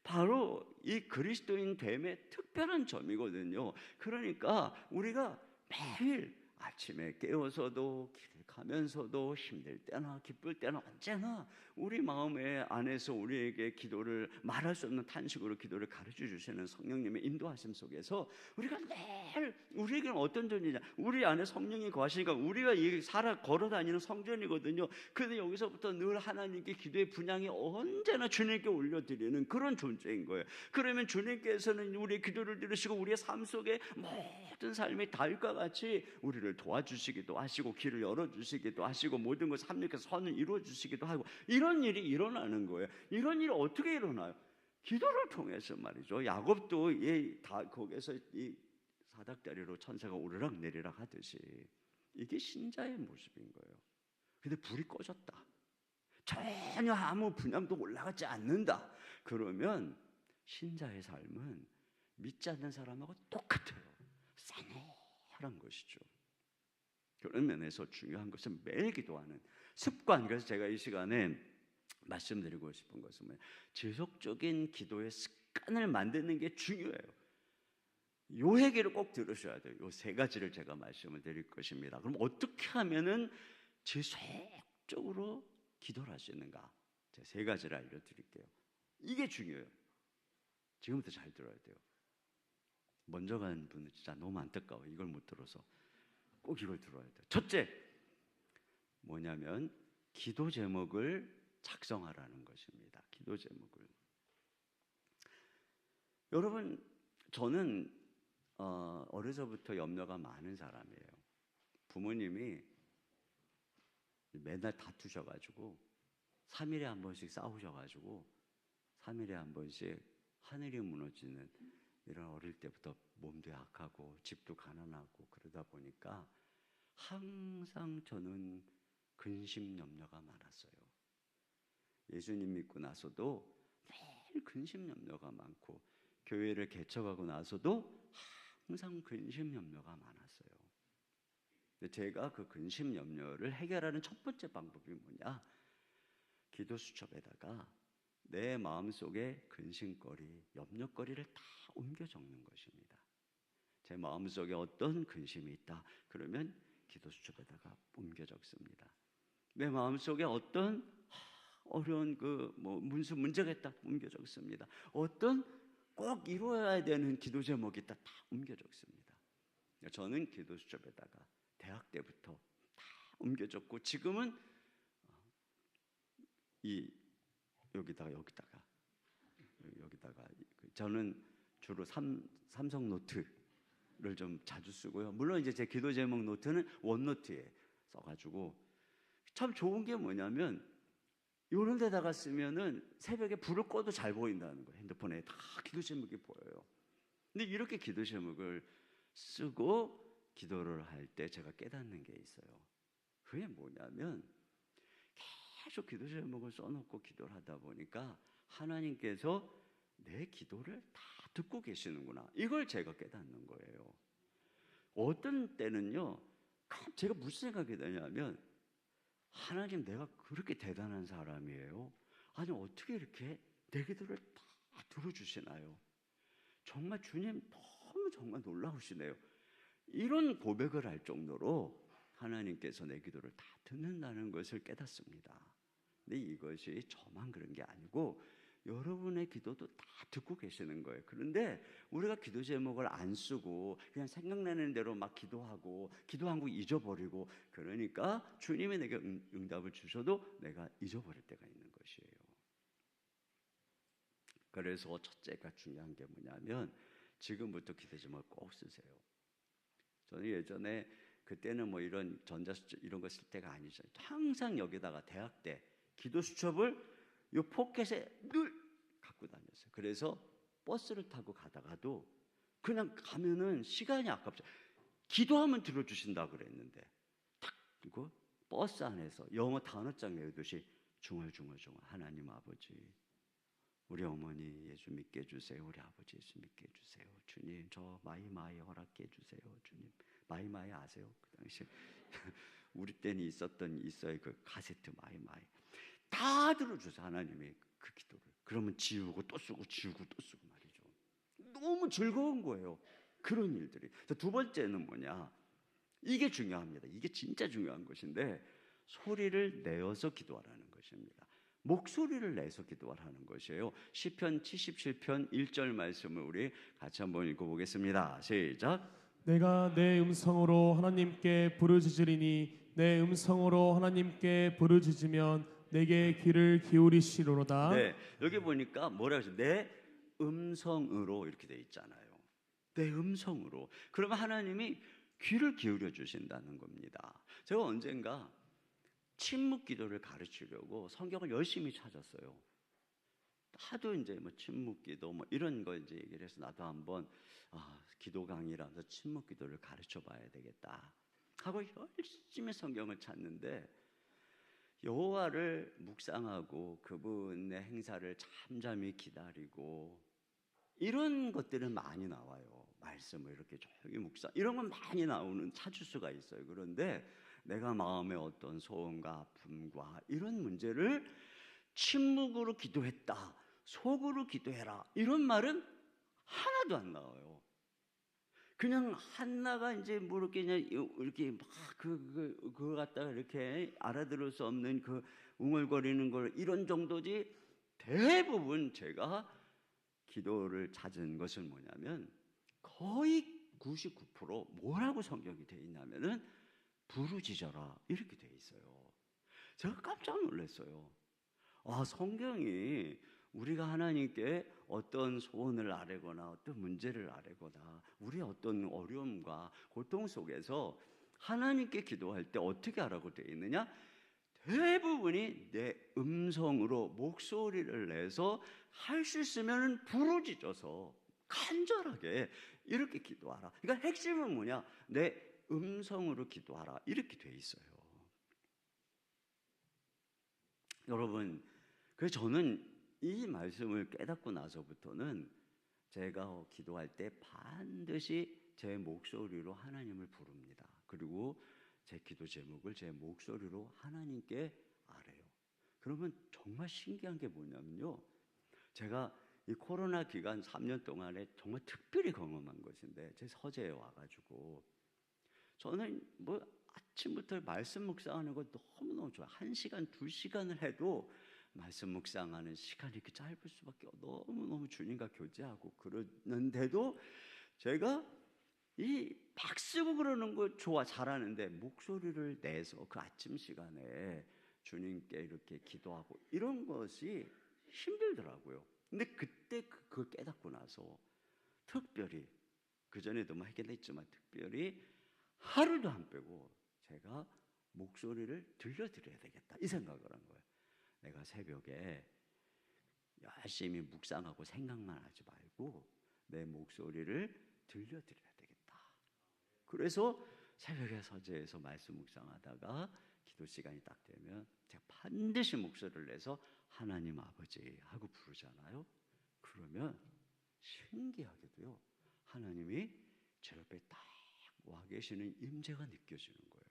바로 이 그리스도인 됨의 특별한 점이거든요. 그러니까 우리가 매일 아침에 깨어서도 길을 가면서도 힘들 때나 기쁠 때나 언제나 우리 마음의 안에서 우리에게 기도를 말할 수 없는 탄식으로 기도를 가르쳐 주시는 성령님의 인도하심 속에서 우리가 매일 우리에게는 어떤 존재냐, 우리 안에 성령이 거하시니까 우리가 살아 걸어다니는 성전이거든요. 근데 여기서부터 늘 하나님께 기도의 분향이 언제나 주님께 올려드리는 그런 존재인 거예요. 그러면 주님께서는 우리의 기도를 들으시고 우리의 삶 속에 모든 삶이 다윗과 같이 우리를 도와주시기도 하시고 길을 열어주시기도 하시고 모든 것을 합력해서 선을 이루어주시기도 하고 이런 일이 일어나는 거예요. 이런 일이 어떻게 일어나요? 기도를 통해서 말이죠. 야곱도 거기서 이 사닥다리로 천사가 오르락 내리락 하듯이 이게 신자의 모습인 거예요. 근데 불이 꺼졌다, 전혀 아무 분향도 올라가지 않는다, 그러면 신자의 삶은 믿지 않는 사람하고 똑같아요. 싸늘한 것이죠. 그런 면에서 중요한 것은 매일 기도하는 습관. 그래서 제가 이 시간에 말씀드리고 싶은 것은 지속적인 기도의 습관을 만드는 게 중요해요. 요 얘기를 꼭 들으셔야 돼요. 요 세 가지를 제가 말씀을 드릴 것입니다. 그럼 어떻게 하면은 지속적으로 기도를 할 수 있는가? 제가 세 가지를 알려드릴게요. 이게 중요해요. 지금부터 잘 들어야 돼요. 먼저 간 분은 진짜 너무 안타까워요. 이걸 못 들어서. 꼭 이걸 들어야 돼요. 첫째, 뭐냐면 기도 제목을 작성하라는 것입니다. 기도 제목을. 여러분, 저는 어려서부터 염려가 많은 사람이에요. 부모님이 맨날 다투셔가지고 3일에 한 번씩 싸우셔가지고 3일에 한 번씩 하늘이 무너지는 이런, 어릴 때부터 몸도 약하고 집도 가난하고 그러다 보니까 항상 저는 근심 염려가 많았어요. 예수님 믿고 나서도 매일 근심 염려가 많고 교회를 개척하고 나서도 항상 근심 염려가 많았어요. 근데 제가 그 근심 염려를 해결하는 첫 번째 방법이 뭐냐? 기도 수첩에다가 내 마음속에 근심거리, 염려거리를 다 옮겨 적는 것입니다. 제 마음속에 어떤 근심이 있다, 그러면 기도 수첩에다가 옮겨 적습니다. 내 마음속에 어떤 어려운 문제가 있다, 옮겨 적습니다. 어떤 꼭 이루어야 되는 기도 제목이 있다, 다 옮겨 적습니다. 저는 기도 수첩에다가 대학 때부터 다 옮겨 적고 지금은 여기다가 저는 주로 삼성 노트를 좀 자주 쓰고요. 물론 이제 제 기도 제목 노트는 원노트에 써가지고 참 좋은 게 뭐냐면 이런 데다가 쓰면은 새벽에 불을 꺼도 잘 보인다는 거예요. 핸드폰에 다 기도 제목이 보여요. 근데 이렇게 기도 제목을 쓰고 기도를 할 때 제가 깨닫는 게 있어요. 그게 뭐냐면 계속 기도 제목을 써놓고 기도를 하다 보니까 하나님께서 내 기도를 다 듣고 계시는구나. 이걸 제가 깨닫는 거예요. 어떤 때는요, 제가 무슨 생각이 드냐면, 하나님, 내가 그렇게 대단한 사람이에요? 아니, 어떻게 이렇게 내 기도를 다 들어주시나요? 정말 주님 너무 정말 놀라우시네요. 이런 고백을 할 정도로 하나님께서 내 기도를 다 듣는다는 것을 깨닫습니다. 근데 이것이 저만 그런 게 아니고 여러분의 기도도 다 듣고 계시는 거예요. 그런데 우리가 기도 제목을 안 쓰고 그냥 생각나는 대로 막 기도하고 기도한 거 잊어버리고, 그러니까 주님이 내게 응답을 주셔도 내가 잊어버릴 때가 있는 것이에요. 그래서 첫째가 중요한 게 뭐냐면 지금부터 기도 제목을 꼭 쓰세요. 저는 예전에 그때는 뭐 이런 전자수첩 이런 거 쓸 때가 아니죠. 항상 여기다가 대학 때 기도 수첩을 요 포켓에 늘 갖고 다녔어요. 그래서 버스를 타고 가다가도 그냥 가면은 시간이 아깝죠. 기도하면 들어주신다 그랬는데 탁 그리고 버스 안에서 영어 단어장 외우듯이 중얼중얼 하나님 아버지, 우리 어머니 예수 믿게 해주세요. 우리 아버지 예수 믿게 해주세요. 주님, 저 마이마이 허락해 주세요. 주님, 마이마이 아세요? 그 당시 우리 때는 있어요. 그 카세트 마이마이 다 들어주세요. 하나님의 그 기도를. 그러면 지우고 또 쓰고 지우고 또 쓰고 말이죠. 너무 즐거운 거예요. 그런 일들이. 두 번째는 뭐냐? 이게 중요합니다. 이게 진짜 중요한 것인데 소리를 내어서 기도하라는 것입니다. 목소리를 내서 기도하라는 것이에요. 시편 77편 1절 말씀을 우리 같이 한번 읽어보겠습니다. 시작. 내가 내 음성으로 하나님께 부르짖으리니 내 음성으로 하나님께 부르짖으면 내게 귀를 기울이시리로다. 네, 여기 보니까 뭐라고 하죠? 내 음성으로 이렇게 돼 있잖아요. 내 음성으로. 그러면 하나님이 귀를 기울여 주신다는 겁니다. 제가 언젠가 침묵 기도를 가르치려고 성경을 열심히 찾았어요. 하도 이제 뭐 침묵 기도 뭐 이런 거 이제 얘기를 해서 나도 한번 기도 강의라면서 침묵 기도를 가르쳐 봐야 되겠다 하고 열심히 성경을 찾는데 여호와를 묵상하고 그분의 행사를 잠잠히 기다리고 이런 것들은 많이 나와요. 말씀을 이렇게 조용히 묵상 이런 건 많이 나오는 찾을 수가 있어요. 그런데 내가 마음의 어떤 소원과 아픔과 이런 문제를 침묵으로 기도했다, 속으로 기도해라 이런 말은 하나도 안 나와요. 그냥 한나가 이제 뭐 이렇게 막 그거 갖다가 이렇게 알아들을 수 없는 그 웅얼거리는 걸 이런 정도지, 대부분 제가 기도를 찾은 것은 뭐냐면 거의 99% 뭐라고 성경이 되어 있냐면은 부르짖어라 이렇게 되어 있어요. 제가 깜짝 놀랐어요. 성경이 우리가 하나님께 어떤 소원을 아뢰거나 어떤 문제를 아뢰거나 우리의 어떤 어려움과 고통 속에서 하나님께 기도할 때 어떻게 하라고 되어 있느냐? 대부분이 내 음성으로 목소리를 내서 할 수 있으면 부르짖어서 간절하게 이렇게 기도하라. 그러니까 핵심은 뭐냐? 내 음성으로 기도하라 이렇게 돼 있어요. 여러분, 그래서 저는 이 말씀을 깨닫고 나서부터는 제가 기도할 때 반드시 제 목소리로 하나님을 부릅니다. 그리고 제 기도 제목을 제 목소리로 하나님께 아뢰요. 그러면 정말 신기한 게 뭐냐면요, 제가 이 코로나 기간 3년 동안에 정말 특별히 경험한 것인데, 제 서재에 와가지고 저는 뭐 아침부터 말씀 묵상하는 거 너무너무 좋아요. 1시간, 2시간을 해도 말씀 묵상하는 시간이 이렇게 짧을 수밖에 너무너무 주님과 교제하고 그러는데도 제가 이 막 쓰고 그러는 거 잘하는데 목소리를 내서 그 아침 시간에 주님께 이렇게 기도하고 이런 것이 힘들더라고요. 근데 그때 그걸 깨닫고 나서 특별히 그전에도 뭐 하긴 했지만 특별히 하루도 안 빼고 제가 목소리를 들려드려야 되겠다 이 생각을 한 거예요. 내가 새벽에 열심히 묵상하고 생각만 하지 말고 내 목소리를 들려드려야 되겠다. 그래서 새벽에 서재에서 말씀 묵상하다가 기도 시간이 딱 되면 제가 반드시 목소리를 내서 하나님 아버지 하고 부르잖아요. 그러면 신기하게도요, 하나님이 제 옆에 딱 와 계시는 임재가 느껴지는 거예요.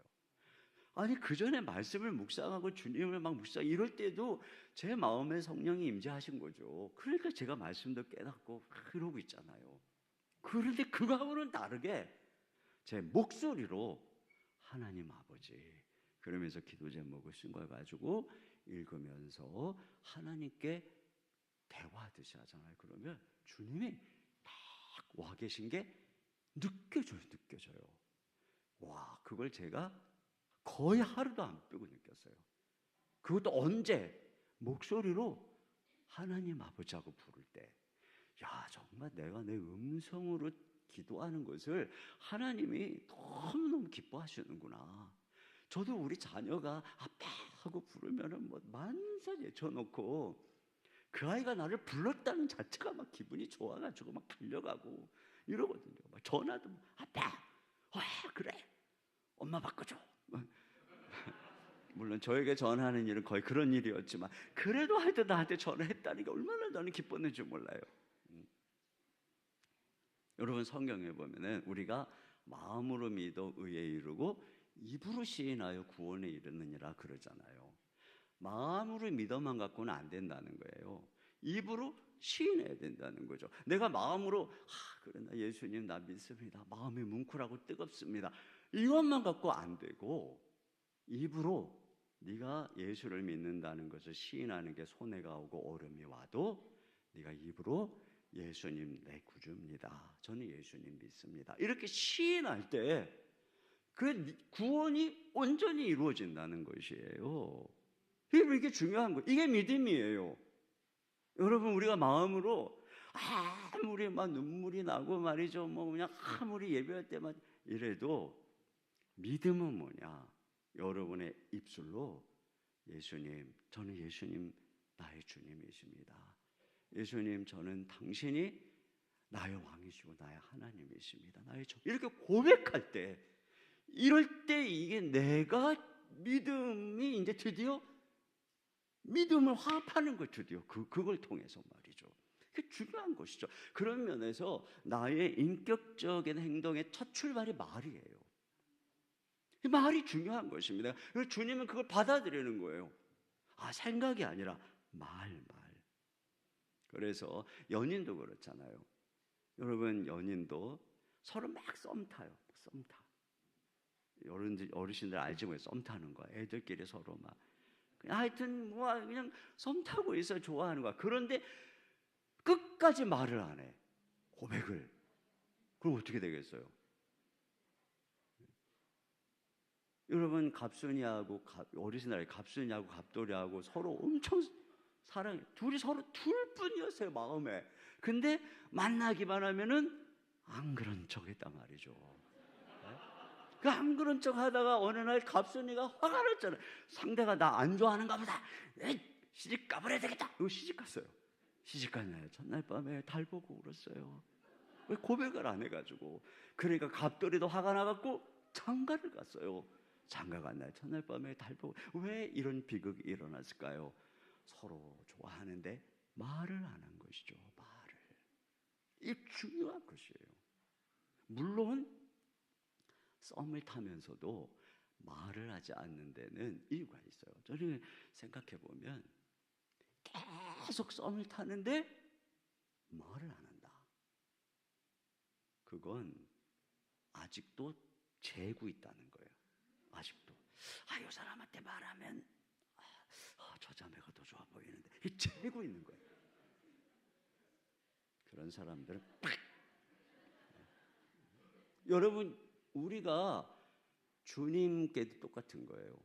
아니 그 전에 말씀을 묵상하고 주님을 막 묵상 이럴 때도 제 마음에 성령이 임재하신 거죠. 그러니까 제가 말씀도 깨닫고 그러고 있잖아요. 그런데 그거하고는 다르게 제 목소리로 하나님 아버지 그러면서 기도 제목을 쓴 걸 가지고 읽으면서 하나님께 대화하듯이 하잖아요. 그러면 주님이 딱 와 계신 게 느껴져요. 와, 그걸 제가 거의 하루도 안 빼고 느꼈어요. 그것도 언제? 목소리로 하나님 아버지하고 부를 때. 야, 정말 내가 내 음성으로 기도하는 것을 하나님이 너무너무 기뻐하시는구나. 저도 우리 자녀가 아빠 하고 부르면은 뭐 만사 제쳐놓고 그 아이가 나를 불렀다는 자체가 막 기분이 좋아가지고 막 달려가고 이러거든요. 막 전화도 아빠, 그래, 엄마 바꿔줘. 물론 저에게 전화하는 일은 거의 그런 일이었지만 그래도 하여튼 나한테 전화했다니까 얼마나 나는 기뻤는지 몰라요. 여러분 성경에 보면은 우리가 마음으로 믿어 의에 이르고 입으로 시인하여 구원에 이르느니라 그러잖아요. 마음으로 믿어만 갖고는 안 된다는 거예요. 입으로 시인해야 된다는 거죠. 내가 마음으로 그래 나 예수님 나 믿습니다. 마음이 뭉클하고 뜨겁습니다. 이것만 갖고 안 되고 입으로 네가 예수를 믿는다는 것을 시인하는 게 손해가 오고 얼음이 와도 네가 입으로 예수님 내 구주입니다. 저는 예수님 믿습니다. 이렇게 시인할 때 그 구원이 온전히 이루어진다는 것이에요. 이게 중요한 거예요. 이게 믿음이에요. 여러분 우리가 마음으로 아무리 막 눈물이 나고 말이죠. 뭐 그냥 아무리 예배할 때만 이래도 믿음은 뭐냐? 여러분의 입술로 예수님, 저는 예수님 나의 주님이십니다. 예수님, 저는 당신이 나의 왕이시고 나의 하나님이십니다. 나의 이렇게 고백할 때, 이럴 때 이게 내가 믿음이 이제 드디어 믿음을 화합하는 거 드디어 그걸 통해서 말이죠. 그게 중요한 것이죠. 그런 면에서 나의 인격적인 행동의 첫 출발이 말이에요. 말이 중요한 것입니다. 주님은 그걸 받아들이는 거예요. 생각이 아니라 말. 그래서 연인도 그렇잖아요. 여러분 연인도 서로 막 썸 타요. 썸 타. 어르신들 알지 뭐예요? 썸 타는 거야. 애들끼리 서로 막 하여튼 뭐 그냥 썸 타고 있어 좋아하는 거야. 그런데 끝까지 말을 안 해. 고백을. 그럼 어떻게 되겠어요? 여러분 갑순이하고 어르신들 갑순이하고 갑돌이하고 서로 엄청 사랑해. 둘이 서로 둘뿐이었어요 마음에. 근데 만나기만 하면은 안 그런 척했단 말이죠. 그 안 그런 척 하다가 어느 날 갑순이가 화가 났잖아요. 상대가 나 안 좋아하는가 보다. 시집 가버려야 되겠다. 이거 시집 갔어요. 시집 간 날 첫날 밤에 달 보고 울었어요. 왜 고백을 안 해가지고. 그러니까 갑돌이도 화가 나갖고 장가를 갔어요. 장가 간 날 첫날 밤에 달 보고. 왜 이런 비극이 일어났을까요? 서로 좋아하는데 말을 안 한 것이죠. 말을. 이게 중요한 것이에요. 물론 썸을 타면서도 말을 하지 않는 데는 이유가 있어요. 저는 생각해 보면 계속 썸을 타는데 말을 안 한다. 그건 아직도 재고 있다는 거예요. 아직도. 이 사람한테 말하면 저 자매가 더 좋아 보이는데 이게 재고 있는 거예요. 그런 사람들은 여러분 우리가 주님께도 똑같은 거예요.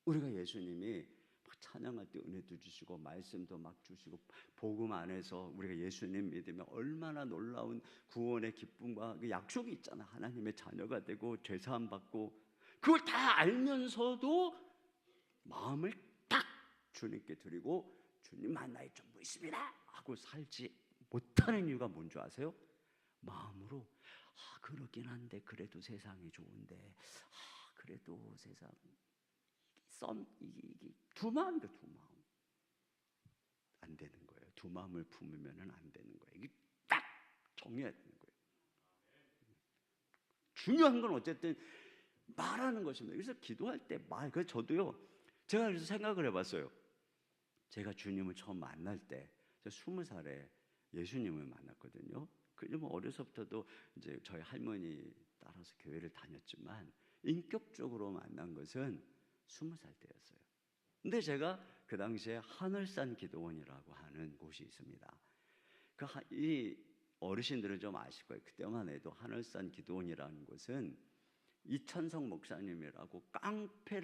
우리가 예수님이 막 찬양할 때 은혜도 주시고 말씀도 막 주시고 복음 안에서 우리가 예수님 믿으면 얼마나 놀라운 구원의 기쁨과 그 약속이 있잖아. 하나님의 자녀가 되고 죄사함 받고 그걸 다 알면서도 마음을 딱 주님께 드리고 주님만 나의 전부 있습니다 하고 살지 못하는 이유가 뭔지 아세요? 마음으로 그렇긴 한데 그래도 세상이 좋은데 그래도 세상 이게 두 마음이다. 두 마음 안 되는 거예요. 두 마음을 품으면은 안 되는 거예요. 이게 딱 정해야 되는 거예요. 중요한 건 어쨌든 말하는 것입니다. 그래서 기도할 때 그래서 저도요. 제가 그래서 생각을 해봤어요. 제가 주님을 처음 만날 때, 제가 20살에 예수님을 만났거든요. 뭐 어려서부터도 이제 저희 할머니 따라서 교회를 다녔지만 인격적으로 만난 것은 20살 때였어요. 근데 제가 그 당시에 하늘산 기도원이라고 하는 곳이 있습니다. 이 어르신들은 좀 아실 거예요. 그때만 해도 하늘산 기도원이라는 곳은 이천성 목사님이라고 깡패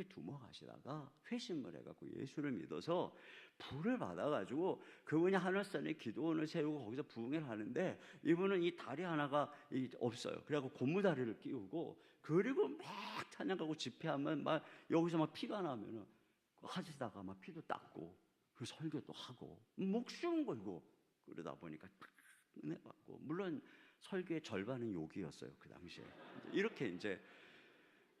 두목하시다가 회심을 해갖고 예수를 믿어서 부를 받아가지고 그분이 하늘산에 기도원을 세우고 거기서 부흥회를 하는데 이분은 이 다리 하나가 없어요. 그래갖고 고무다리를 끼우고 그리고 막 찬양하고 집회하면 막 여기서 막 피가 나면은 하시다가 막 피도 닦고 그 설교도 하고 목숨 걸고 그러다 보니까 은혜 받고 물론 설교의 절반은 욕이었어요. 그 당시에 이렇게 이제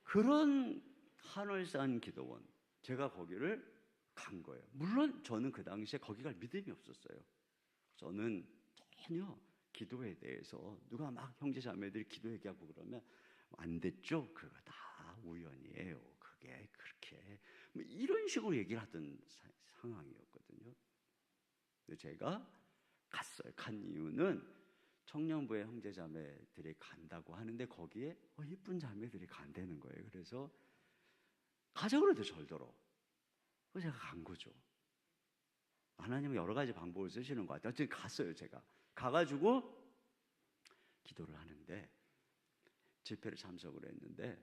그런 하늘산 기도원 제가 거기를 간 거예요. 물론 저는 그 당시에 거기 갈 믿음이 없었어요. 저는 전혀 기도에 대해서 누가 막 형제 자매들이 기도 얘기하고 그러면 안 됐죠. 그거 다 우연이에요. 그게 그렇게 뭐 이런 식으로 얘기를 하던 상황이었거든요. 근데 제가 갔어요. 간 이유는 청년부의 형제 자매들이 간다고 하는데 거기에 이쁜 자매들이 간다는 거예요. 그래서 가자고 그래도 절더러. 그래서 제가 간 거죠. 하나님은 여러 가지 방법을 쓰시는 것 같아요. 어쨌든 갔어요. 제가 가가지고 기도를 하는데 집회를 참석을 했는데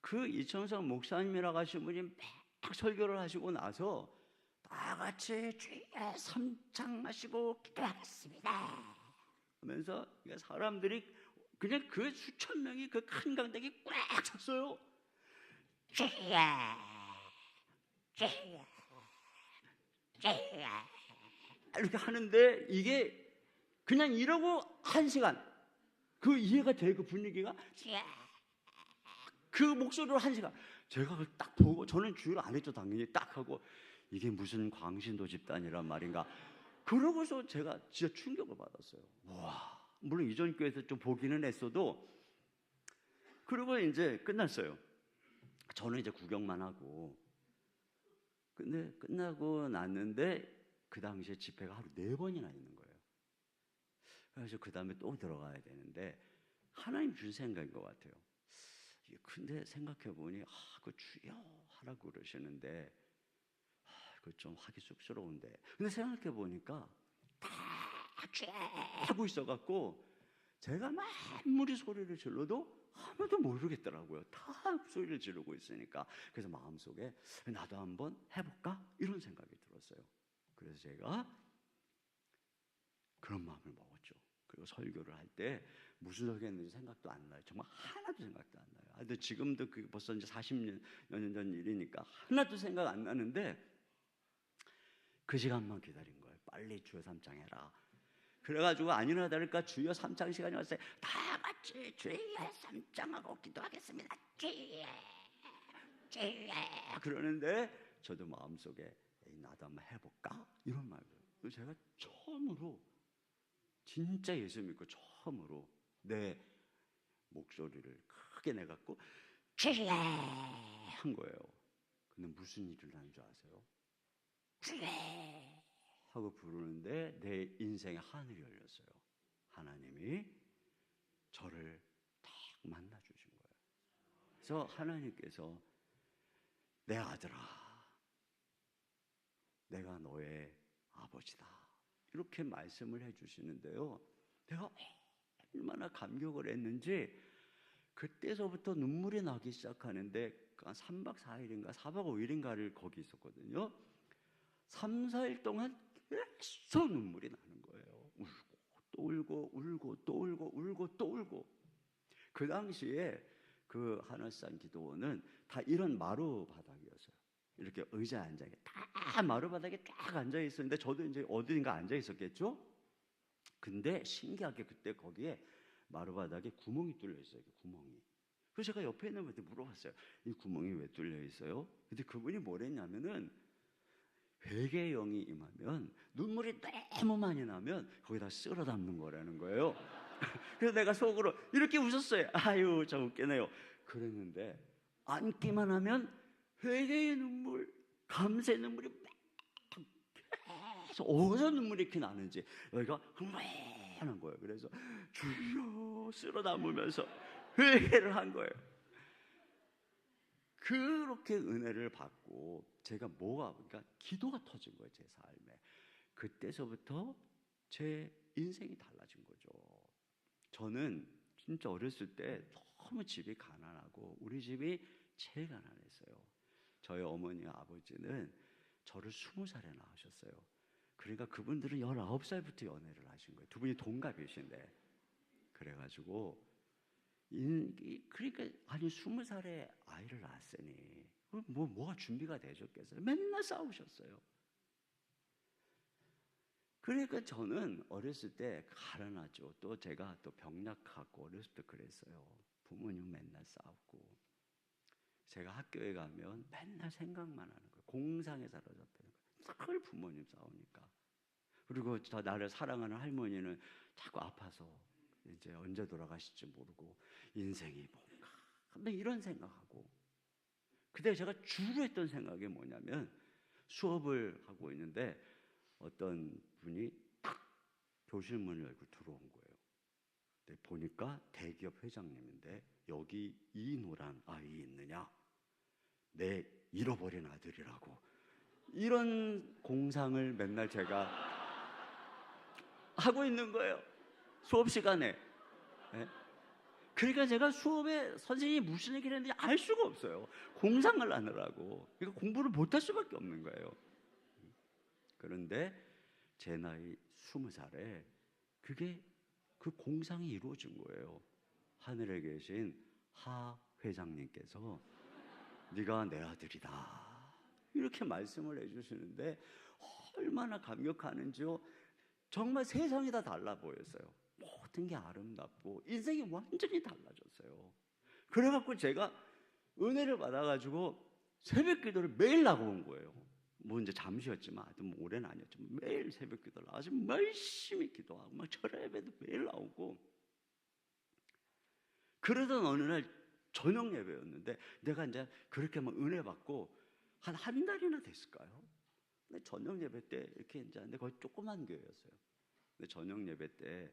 그 이천성 목사님이라고 하신 분이 막 설교를 하시고 나서 다 같이 주여 삼창하시고 기도하겠습니다 하면서 사람들이 그냥 그 수천 명이 그 큰 강당에 꽉 찼어요. 주여 주여 주여 이렇게 하는데 이게 그냥 이러고 1시간 그 이해가 돼. 그 분위기가 그 목소리로 1시간 제가 그걸 딱 보고 저는 주의를 안 했죠. 당연히 딱 하고 이게 무슨 광신도 집단이란 말인가 그러고서 제가 진짜 충격을 받았어요. 와, 물론 이전 교회에서 좀 보기는 했어도 그리고 이제 끝났어요. 저는 이제 구경만 하고 근데 끝나고 났는데 그 당시에 집회가 하루 4번이나 있는 거예요. 그래서 그 다음에 또 들어가야 되는데 하나님 준 생각인 것 같아요. 근데 생각해 보니 그 주여 하라고 그러시는데 그 좀 하기 쑥스러운데 근데 생각해 보니까 다 하고 있어갖고 제가 아무리 소리를 질러도 아무도 모르겠더라고요. 다 소리를 지르고 있으니까. 그래서 마음속에 나도 한번 해볼까? 이런 생각이 들었어요. 그래서 제가 그런 마음을 먹었죠. 그리고 설교를 할 때 무슨 설교 했는지 생각도 안 나요. 정말 하나도 생각도 안 나요. 근데 지금도 벌써 이제 40년 전 일이니까 하나도 생각 안 나는데 그 시간만 기다린 거예요. 빨리 주여 삼창 해라. 그래가지고 아니나 다를까 주여 삼창 시간이 왔어요. 다 같이 주여 삼창하고 기도하겠습니다. 주여 주여 그러는데 저도 마음속에 나도 한번 해볼까? 이런 마음을. 제가 처음으로 진짜 예수 믿고 처음으로 내 목소리를 크게 내갖고 주여 한 거예요. 근데 무슨 일을 하는 줄 아세요? 주여 하고 부르는데 내 인생의 하늘이 열렸어요. 하나님이 저를 딱 만나주신 거예요. 그래서 하나님께서 내 아들아 내가 너의 아버지다 이렇게 말씀을 해주시는데요. 내가 얼마나 감격을 했는지 그때서부터 눈물이 나기 시작하는데 3박 4일인가 4박 5일인가를 거기 있었거든요. 3, 4일 동안 계속 눈물이 나는 거예요. 울고 또 울고 울고 또 울고 울고 또 울고. 그 당시에 그 하늘산 기도원은 다 이런 마루 바닥이었어요. 이렇게 의자에 앉아있게 다 마루 바닥에 쫙 앉아 있었는데 저도 이제 어딘가 앉아 있었겠죠. 근데 신기하게 그때 거기에 마루바닥에 구멍이 뚫려 있어요. 구멍이. 그래서 제가 옆에 있는 분한테 물어봤어요. 이 구멍이 왜 뚫려 있어요? 근데 그분이 뭐랬냐면은 회개의 영이 임하면 눈물이 너무 많이 나면 거기다 쓸어 담는 거라는 거예요. 그래서 내가 속으로 이렇게 웃었어요. 아유, 참 웃기네요. 그랬는데 앉기만 하면 회개의 눈물, 감사의 눈물이 계속 어디서 눈물이 이렇게 나는지 여기가 흥분한 거예요. 그래서 주여 쓸어 담으면서 회개를 한 거예요. 그렇게 은혜를 받고 제가 그러니까 기도가 터진 거예요. 제 삶에. 그때서부터 제 인생이 달라진 거죠. 저는 진짜 어렸을 때 너무 집이 가난하고 우리 집이 제일 가난했어요. 저희 어머니와 아버지는 저를 20살에 낳으셨어요. 그러니까 그분들은 19살부터 연애를 하신 거예요. 두 분이 동갑이신데. 그래가지고 그러니까 아니 20살에 아이를 낳았으니 뭐가 준비가 되셨겠어요? 맨날 싸우셨어요. 그러니까 저는 어렸을 때 가난하죠. 또 제가 또 병약하고 어렸을 때 그랬어요. 부모님 맨날 싸우고 제가 학교에 가면 맨날 생각만 하는 거예요. 공상에 사로잡히는 거예요. 늘 부모님 싸우니까. 그리고 저 나를 사랑하는 할머니는 자꾸 아파서 이제 언제 돌아가실지 모르고 인생이 뭔가 근데 이런 생각하고 그때 제가 주로 했던 생각이 뭐냐면 수업을 하고 있는데 어떤 분이 탁 교실 문을 열고 들어온 거예요. 근데 보니까 대기업 회장님인데 여기 이노란 아이 있느냐? 내 잃어버린 아들이라고 이런 공상을 맨날 제가 하고 있는 거예요. 수업 시간에. 네? 그러니까 제가 수업에 선생님이 무슨 얘기를 했는지 알 수가 없어요. 공상을 하느라고. 그러니까 공부를 못할 수밖에 없는 거예요. 그런데 제 나이 20살에 그게 그 공상이 이루어진 거예요. 하늘에 계신 하 회장님께서 네가 내 아들이다 이렇게 말씀을 해주시는데 얼마나 감격하는지요. 정말 세상이 다 달라 보였어요. 모든 게 아름답고 인생이 완전히 달라졌어요. 그래갖고 제가 은혜를 받아가지고 새벽 기도를 매일 나가본 거예요. 뭐 이제 잠시였지만 하여튼 뭐 오래는 아니었지만 매일 새벽 기도를 나가서 열심히 기도하고 막 철야 예배도 매일 나오고 그러던 어느 날 저녁 예배였는데 내가 이제 그렇게 막 은혜 받고 한 달이나 됐을까요? 근데 저녁 예배 때 이렇게 이제 근데 거의 조그만 교회였어요. 근데 저녁 예배 때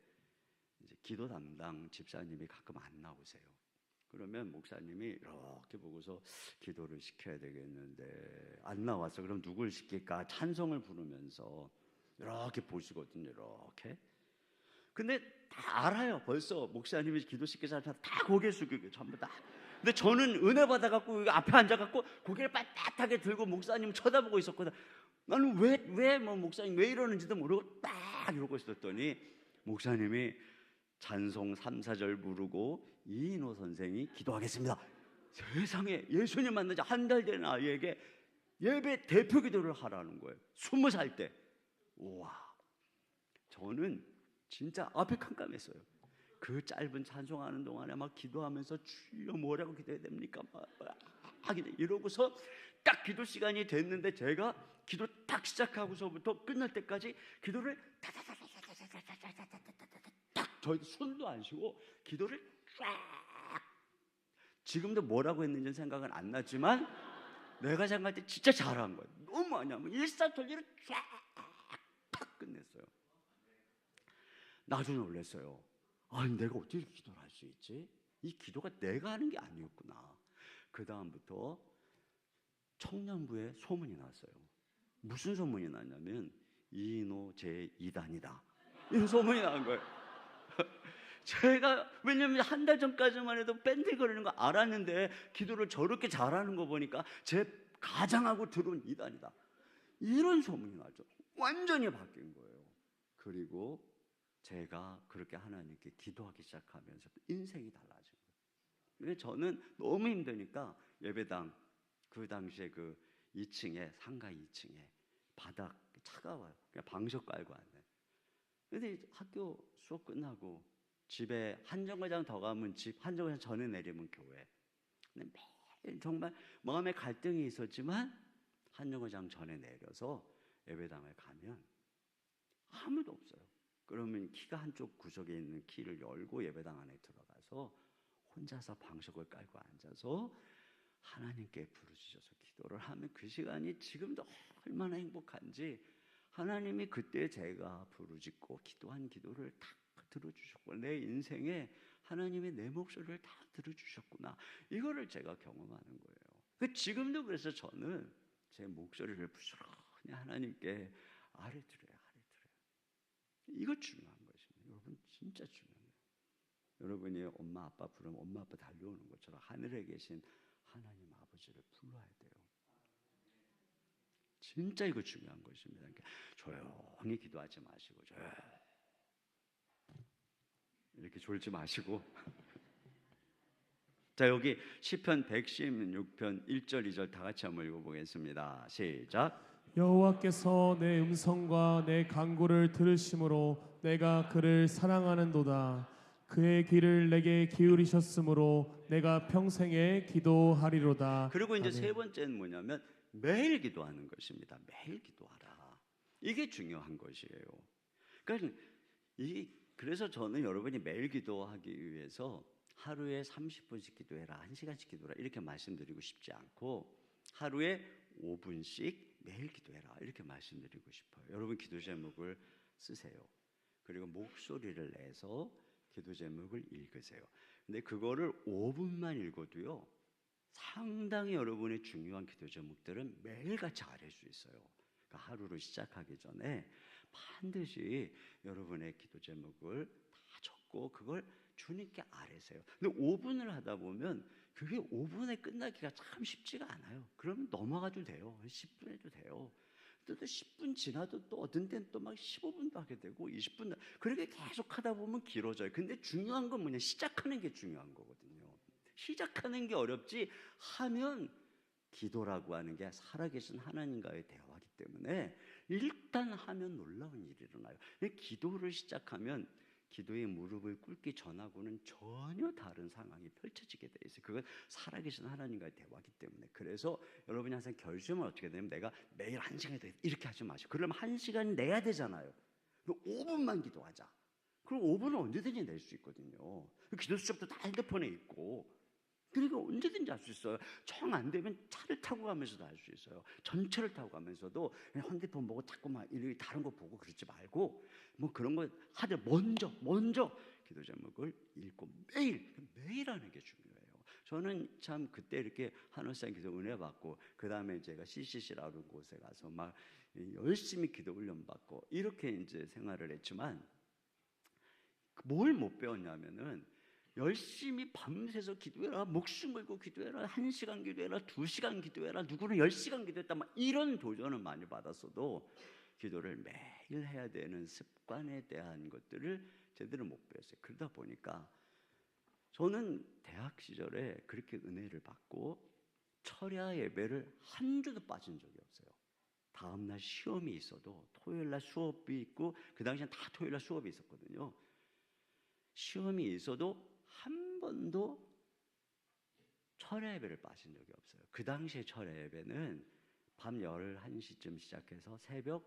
이제 기도 담당 집사님이 가끔 안 나오세요. 그러면 목사님이 이렇게 보고서 기도를 시켜야 되겠는데 안 나왔어. 그럼 누굴 시킬까? 찬송을 부르면서 이렇게 보시거든요. 이렇게. 근데 다 알아요. 벌써 목사님이 기도시키지 않잖아. 다 고개 숙이고 전부 다. 근데 저는 은혜 받아갖고 앞에 앉아갖고 고개를 빳빳하게 들고 목사님 쳐다보고 있었거든. 나는 왜 목사님 왜 이러는지도 모르고 딱 이러고 있었더니 목사님이 찬송 3, 4절 부르고 이인호 선생이 기도하겠습니다. 세상에 예수님 만난 지 한 달 된 아이에게 예배 대표 기도를 하라는 거예요. 20살 때. 우와. 저는 진짜 앞에 깜깜했어요. 그 짧은 찬송하는 동안에 막 기도하면서 주여 뭐라고 기도해야 됩니까? 막 이러고서 딱 기도 시간이 됐는데 제가 기도 딱 시작하고서부터 끝날 때까지 기도를 딱 저희 손도 안 쉬고 기도를 쫙 지금도 뭐라고 했는지는 생각은 안 나지만 내가 생각할 때 진짜 잘한 거예요. 너무 많이 하면 일사천리를 쫙 끝냈어요. 나중에 놀랐어요. 아니 내가 어떻게 기도를 할 수 있지? 이 기도가 내가 하는 게 아니었구나. 그 다음부터 청년부에 소문이 났어요. 무슨 소문이 났냐면 이인호 제2단이다 이런 소문이 난 거예요. 제가 왜냐면 한 달 전까지만 해도 뺀들거리는 거 알았는데 기도를 저렇게 잘하는 거 보니까 제 가장하고 들어온 2단이다 이런 소문이 나죠. 완전히 바뀐 거예요. 그리고 제가 그렇게 하나님께 기도하기 시작하면서 인생이 달라진 거예요. 근데 저는 너무 힘드니까 예배당 그 당시에 그 2층에 상가 2층에 바닥 차가워요. 그냥 방석 깔고 앉아요. 근데 학교 수업 끝나고 집에 한 정거장 더 가면 집, 한 정거장 전에 내리면 교회. 근데 매일 정말 마음에 갈등이 있었지만 한 정거장 전에 내려서 예배당을 가면 아무도 없어요. 그러면 키가 한쪽 구석에 있는 키를 열고 예배당 안에 들어가서 혼자서 방석을 깔고 앉아서 하나님께 부르짖어서 기도를 하면 그 시간이 지금도 얼마나 행복한지, 하나님이 그때 제가 부르짖고 기도한 기도를 다 들어주셨고 내 인생에 하나님이 내 목소리를 다 들어주셨구나, 이거를 제가 경험하는 거예요. 지금도 그래서 저는 제 목소리를 부스러니 하나님께 아뢰드려요. 이거 중요한 것입니다. 여러분, 진짜 중요해요. 여러분이 엄마 아빠 부르면 엄마 아빠 달려오는 것처럼 하늘에 계신 하나님 아버지를 불러야 돼요. 진짜 이거 중요한 것입니다. 그러니까 조용히 기도하지 마시고 이렇게 졸지 마시고 자, 여기 시편 116편 1절 2절 다 같이 한번 읽어보겠습니다. 시작. 여호와께서 내 음성과 내 간구를 들으심으로 내가 그를 사랑하는도다. 그의 귀를 내게 기울이셨으므로 내가 평생에 기도하리로다. 그리고 이제 아멘. 세 번째는 뭐냐면 매일 기도하는 것입니다. 매일 기도하라. 이게 중요한 것이에요. 그러니까 그래서 저는 여러분이 매일 기도하기 위해서 하루에 30분씩 기도해라, 1시간씩 기도해라 이렇게 말씀드리고 싶지 않고 하루에 5분씩 매일 기도해라 이렇게 말씀드리고 싶어요. 여러분 기도 제목을 쓰세요. 그리고 목소리를 내서 기도 제목을 읽으세요. 근데 그거를 5분만 읽어도요 상당히 여러분의 중요한 기도 제목들은 매일같이 아뢰 수 있어요. 그러니까 하루를 시작하기 전에 반드시 여러분의 기도 제목을 다 적고 그걸 주님께 아뢰세요. 근데 5분을 하다 보면 그게 5분에 끝나기가 참 쉽지가 않아요. 그러면 넘어가도 돼요. 10분 해도 돼요. 또 10분 지나도 또 어떤 때는 또 막 15분도 하게 되고 20분, 그렇게 계속 하다 보면 길어져요. 근데 중요한 건 뭐냐, 시작하는 게 중요한 거거든요. 시작하는 게 어렵지, 하면 기도라고 하는 게 살아계신 하나님과의 대화이기 때문에 일단 하면 놀라운 일이 일어나요. 기도를 시작하면 기도의 무릎을 꿇기 전하고는 전혀 다른 상황이 펼쳐지게 돼 있어요. 그건 살아계신 하나님과의 대화이기 때문에. 그래서 여러분이 항상 결심을 어떻게 되면 내가 매일 1시간이 이렇게 하지 마시고, 그러면 1시간 내야 되잖아요. 5분만 기도하자. 그럼 5분은 언제든지 낼 수 있거든요. 기도 수첩도 다 핸드폰에 있고, 그러니까 언제든지 할 수 있어요. 정 안 되면 차를 타고 가면서도 할 수 있어요. 전철을 타고 가면서도 그냥 핸드폰 보고 자꾸 막 다른 거 보고 그러지 말고 뭐 그런 거 하되 먼저 기도 제목을 읽고 매일 하는 게 중요해요. 저는 참 그때 이렇게 한월산기도 은혜 받고 그 다음에 제가 CCC라는 곳에 가서 막 열심히 기도 훈련 받고 이렇게 이제 생활을 했지만 뭘 못 배웠냐면은 열심히 밤새서 기도해라, 목숨 걸고 기도해라, 1시간 기도해라, 2시간 기도해라, 누구는 10시간 기도했다, 막 이런 도전을 많이 받았어도 기도를 매일 해야 되는 습관에 대한 것들을 제대로 못 배웠어요. 그러다 보니까 저는 대학 시절에 그렇게 은혜를 받고 철야 예배를 한 주도 빠진 적이 없어요. 다음날 시험이 있어도 토요일날 수업이 있고, 그 당시엔 다 토요일날 수업이 있었거든요. 시험이 있어도 한 번도 철야 예배를 빠진 적이 없어요. 그 당시에 철야 예배는 밤 11시쯤 시작해서 새벽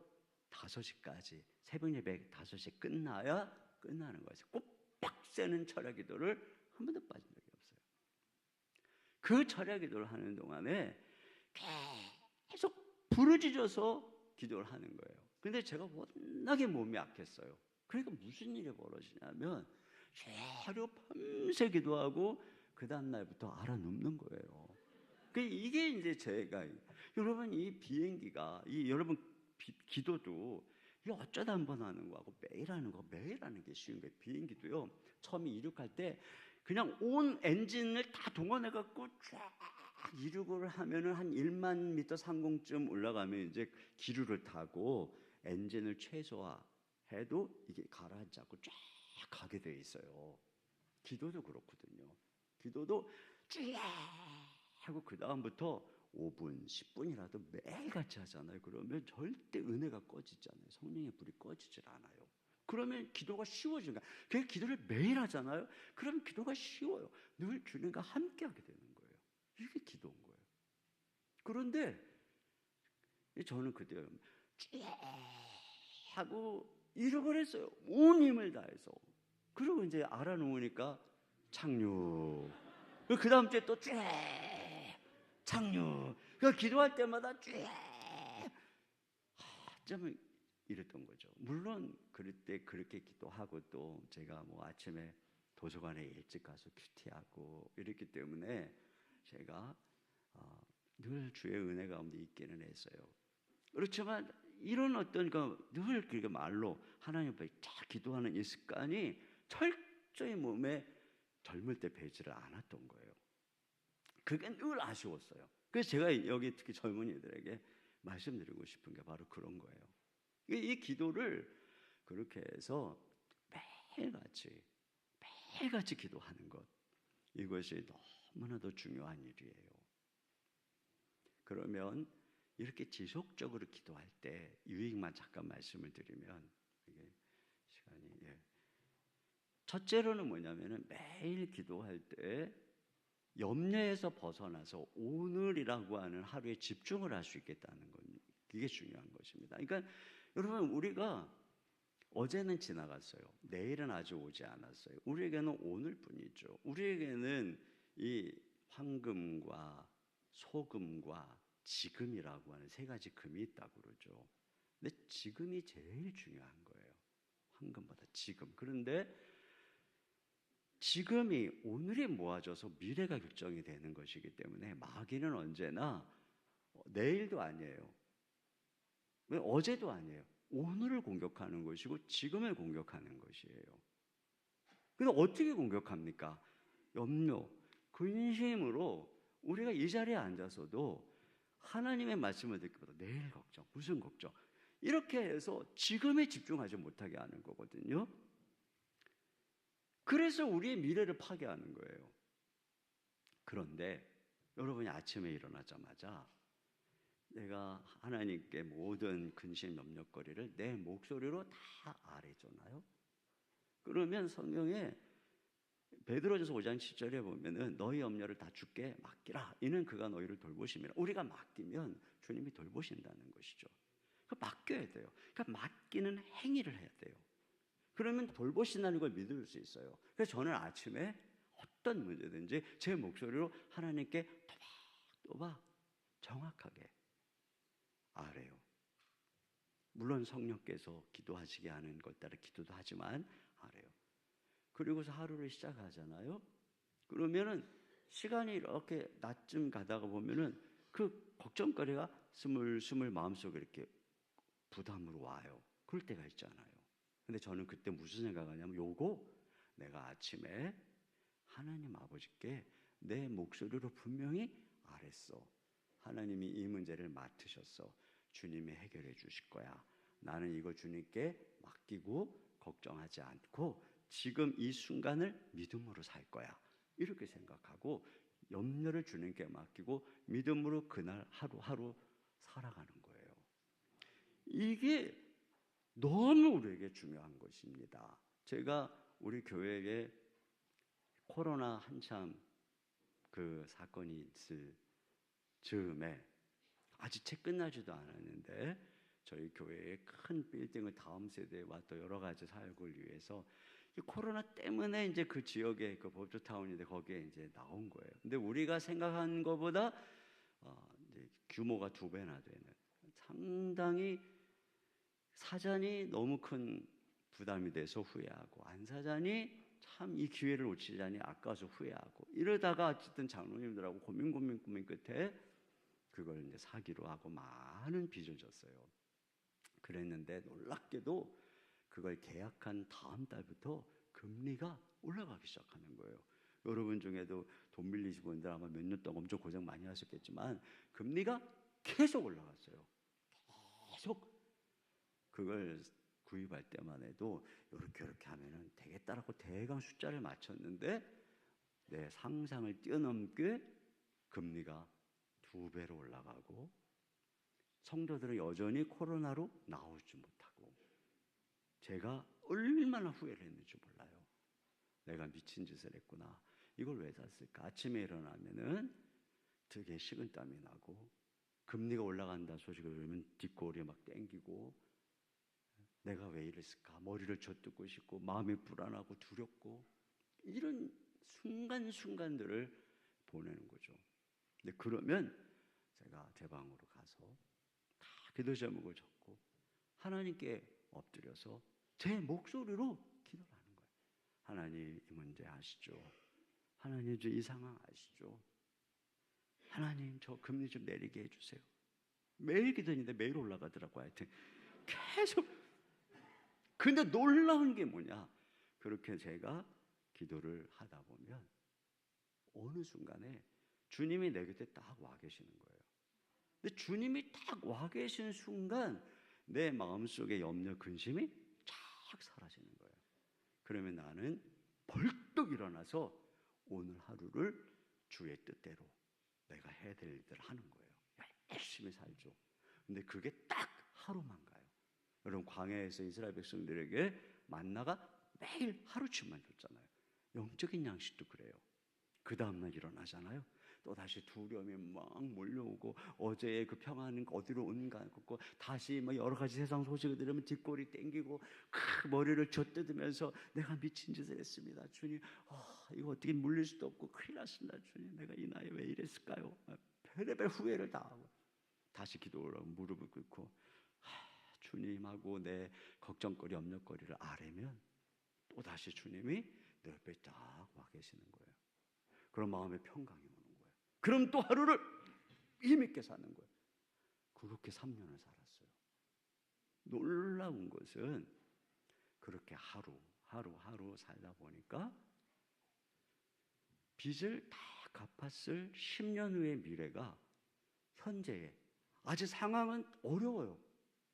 5시까지, 새벽 예배 5시에 끝나야 끝나는 거였어요. 꼭 빡세는 철야 기도를 한 번도 빠진 적이 없어요. 그 철야 기도를 하는 동안에 계속 부르짖어서 기도를 하는 거예요. 근데 제가 워낙에 몸이 약했어요. 그러니까 무슨 일이 벌어지냐면 하루 밤새 기도하고 그 다음 날부터 알아눕는 거예요. 이게 이제 제가, 여러분 이 비행기가 여러분 기도도 이 어쩌다 한번 하는 거하고 매일 하는 게 쉬운 거예요. 비행기도요, 처음에 이륙할 때 그냥 온 엔진을 다 동원해 갖고 쫙 이륙을 하면은 한 1만 미터 상공쯤 올라가면 이제 기류를 타고 엔진을 최소화해도 이게 가라앉지 않고 쫙 가게 돼 있어요. 기도도 그렇거든요. 기도도 쭉 하고 그 다음부터 5분, 10분이라도 매일 같이 하잖아요. 그러면 절대 은혜가 꺼지지 않아요. 성령의 불이 꺼지질 않아요. 그러면 기도가 쉬워지는 거야. 그냥 기도를 매일 하잖아요. 그러면 기도가 쉬워요. 늘 주님과 함께하게 되는 거예요. 이게 기도인 거예요. 그런데 저는 그때 쭉 하고 이러고 했어요. 온 힘을 다해서. 그리고 이제 알아놓으니까 착륙. 그 다음 주에 또 쭉 착륙. 그 기도할 때마다 쭉. 좀 이랬던 거죠. 물론 그럴 때 그렇게 기도하고 또 제가 뭐 아침에 도서관에 일찍 가서 큐티하고 이랬기 때문에 제가 늘 주의 은혜 가운데 있기는 했어요. 그렇지만 이런 어떤 늘 그렇게 말로 하나님 앞에 쫙 기도하는 이 습관이 철저히 몸에 젊을 때 배지를 않았던 거예요. 그게 늘 아쉬웠어요. 그래서 제가 여기 특히 젊은이들에게 말씀드리고 싶은 게 바로 그런 거예요. 이 기도를 그렇게 해서 매일같이 기도하는 것, 이것이 너무나도 중요한 일이에요. 그러면 이렇게 지속적으로 기도할 때 유익만 잠깐 말씀을 드리면 이게 시간이 첫째로는 뭐냐면은 매일 기도할 때 염려에서 벗어나서 오늘이라고 하는 하루에 집중을 할 수 있겠다는 건 이게 중요한 것입니다. 그러니까 여러분 우리가 어제는 지나갔어요. 내일은 아직 오지 않았어요. 우리에게는 오늘뿐이죠. 우리에게는 이 황금과 소금과 지금이라고 하는 세 가지 금이 있다고 그러죠. 근데 지금이 제일 중요한 거예요. 황금보다 지금. 그런데 지금이 오늘이 모아져서 미래가 결정이 되는 것이기 때문에 마귀는 언제나 내일도 아니에요. 어제도 아니에요. 오늘을 공격하는 것이고 지금을 공격하는 것이에요. 근데 어떻게 공격합니까? 염려, 근심으로 우리가 이 자리에 앉아서도 하나님의 말씀을 듣기보다 내일 걱정, 무슨 걱정 이렇게 해서 지금에 집중하지 못하게 하는 거거든요. 그래서 우리의 미래를 파괴하는 거예요. 그런데 여러분이 아침에 일어나자마자 내가 하나님께 모든 근심 염려거리를 내 목소리로 다 아뢰잖아요. 그러면 성경에 베드로전서 5장 7절에 보면은 너희 염려를 다 주께 맡기라. 이는 그가 너희를 돌보심이라. 우리가 맡기면 주님이 돌보신다는 것이죠. 그 맡겨야 돼요. 그러니까 맡기는 행위를 해야 돼요. 그러면 돌보신다는 걸 믿을 수 있어요. 그래서 저는 아침에 어떤 문제든지 제 목소리로 하나님께 또박 정확하게 아뢰요. 물론 성령께서 기도하시게 하는 것 따라 기도도 하지만 아뢰요. 그리고서 하루를 시작하잖아요. 그러면은 시간이 이렇게 낮쯤 가다가 보면은 그 걱정거리가 스물스물 마음속에 이렇게 부담으로 와요. 그럴 때가 있잖아요. 근데 저는 그때 무슨 생각하냐면 요거 내가 아침에 하나님 아버지께 내 목소리로 분명히 아랬어. 하나님이 이 문제를 맡으셨어. 주님이 해결해 주실 거야. 나는 이거 주님께 맡기고 걱정하지 않고 지금 이 순간을 믿음으로 살 거야. 이렇게 생각하고 염려를 주님께 맡기고 믿음으로 그날 하루하루 살아가는 거예요. 이게 너무 우리에게 중요한 것입니다. 제가 우리 교회에 코로나 한참 그 사건이 있을 즈음에 아직 채 끝나지도 않았는데 저희 교회의 큰 빌딩을 다음 세대와 또 여러 가지 사역을 위해서 이 코로나 때문에 이제 그 지역에 그 법조타운인데 거기에 이제 나온 거예요. 근데 우리가 생각한 것보다 이제 규모가 2배나 되는 상당히 사자니 너무 큰 부담이 돼서 후회하고 안 사자니 참 이 기회를 놓치자니 아까워서 후회하고 이러다가 어쨌든 장로님들하고 고민 끝에 그걸 이제 사기로 하고 많은 빚을 졌어요. 그랬는데 놀랍게도 그걸 계약한 다음 달부터 금리가 올라가기 시작하는 거예요. 여러분 중에도 돈 빌리신 분들 아마 몇 년 동안 엄청 고생 많이 하셨겠지만 금리가 계속 올라갔어요. 계속 그걸 구입할 때만 해도 이렇게 하면은 되겠다라고 대강 숫자를 맞췄는데 내 상상을 뛰어넘게 금리가 2배로 올라가고 성도들은 여전히 코로나로 나오지 못하고 제가 얼마나 후회를 했는지 몰라요. 내가 미친 짓을 했구나. 이걸 왜 샀을까? 아침에 일어나면은 되게 식은땀이 나고, 금리가 올라간다 소식을 들으면 뒷골이 막 땡기고, 내가 왜 이랬을까? 머리를 젖뜯고 싶고, 마음이 불안하고 두렵고, 이런 순간순간들을 보내는 거죠. 근데 그러면 제가 제 방으로 가서 다 기도 제목을 적고 하나님께 엎드려서 제 목소리로 기도를 하는 거예요. 하나님, 이 문제 아시죠? 하나님, 저 이 상황 아시죠? 하나님, 저 금리 좀 내리게 해주세요. 매일 기도했는데 매일 올라가더라고요. 하여튼 계속. 근데 놀라운 게 뭐냐, 그렇게 제가 기도를 하다 보면 어느 순간에 주님이 내 곁에 딱 와 계시는 거예요. 근데 주님이 딱 와 계신 순간 내 마음속의 염려, 근심이 쫙 사라지는 거예요. 그러면 나는 벌떡 일어나서 오늘 하루를 주의 뜻대로 내가 해야 될 일들을 하는 거예요. 열심히 살죠. 근데 그게 딱 하루만 가요. 여러분, 광야에서 이스라엘 백성들에게 만나가 매일 하루치만 줬잖아요. 영적인 양식도 그래요. 그 다음날 일어나잖아요. 또다시 두려움이 막 몰려오고, 어제의 그 평안은 어디로 온가 싶고, 다시 뭐 여러 가지 세상 소식을 들으면 뒷골이 땡기고 머리를 젖뜯으면서 내가 미친 짓을 했습니다. 주님, 이거 어떻게 물릴 수도 없고 큰일 났습니다. 주님, 내가 이 나이에 왜 이랬을까요? 별의별 후회를 다 하고 다시 기도를 하고 무릎을 꿇고 주님하고 내 걱정거리, 염려거리를 아뢰면 또다시 주님이 내 옆에 딱 와 계시는 거예요. 그런 마음의 평강이 오는 거예요. 그럼 또 하루를 힘있게 사는 거예요. 그렇게 3년을 살았어요. 놀라운 것은 그렇게 하루 살다 보니까 빚을 다 갚았을 10년 후의 미래가 현재에, 아직 상황은 어려워요.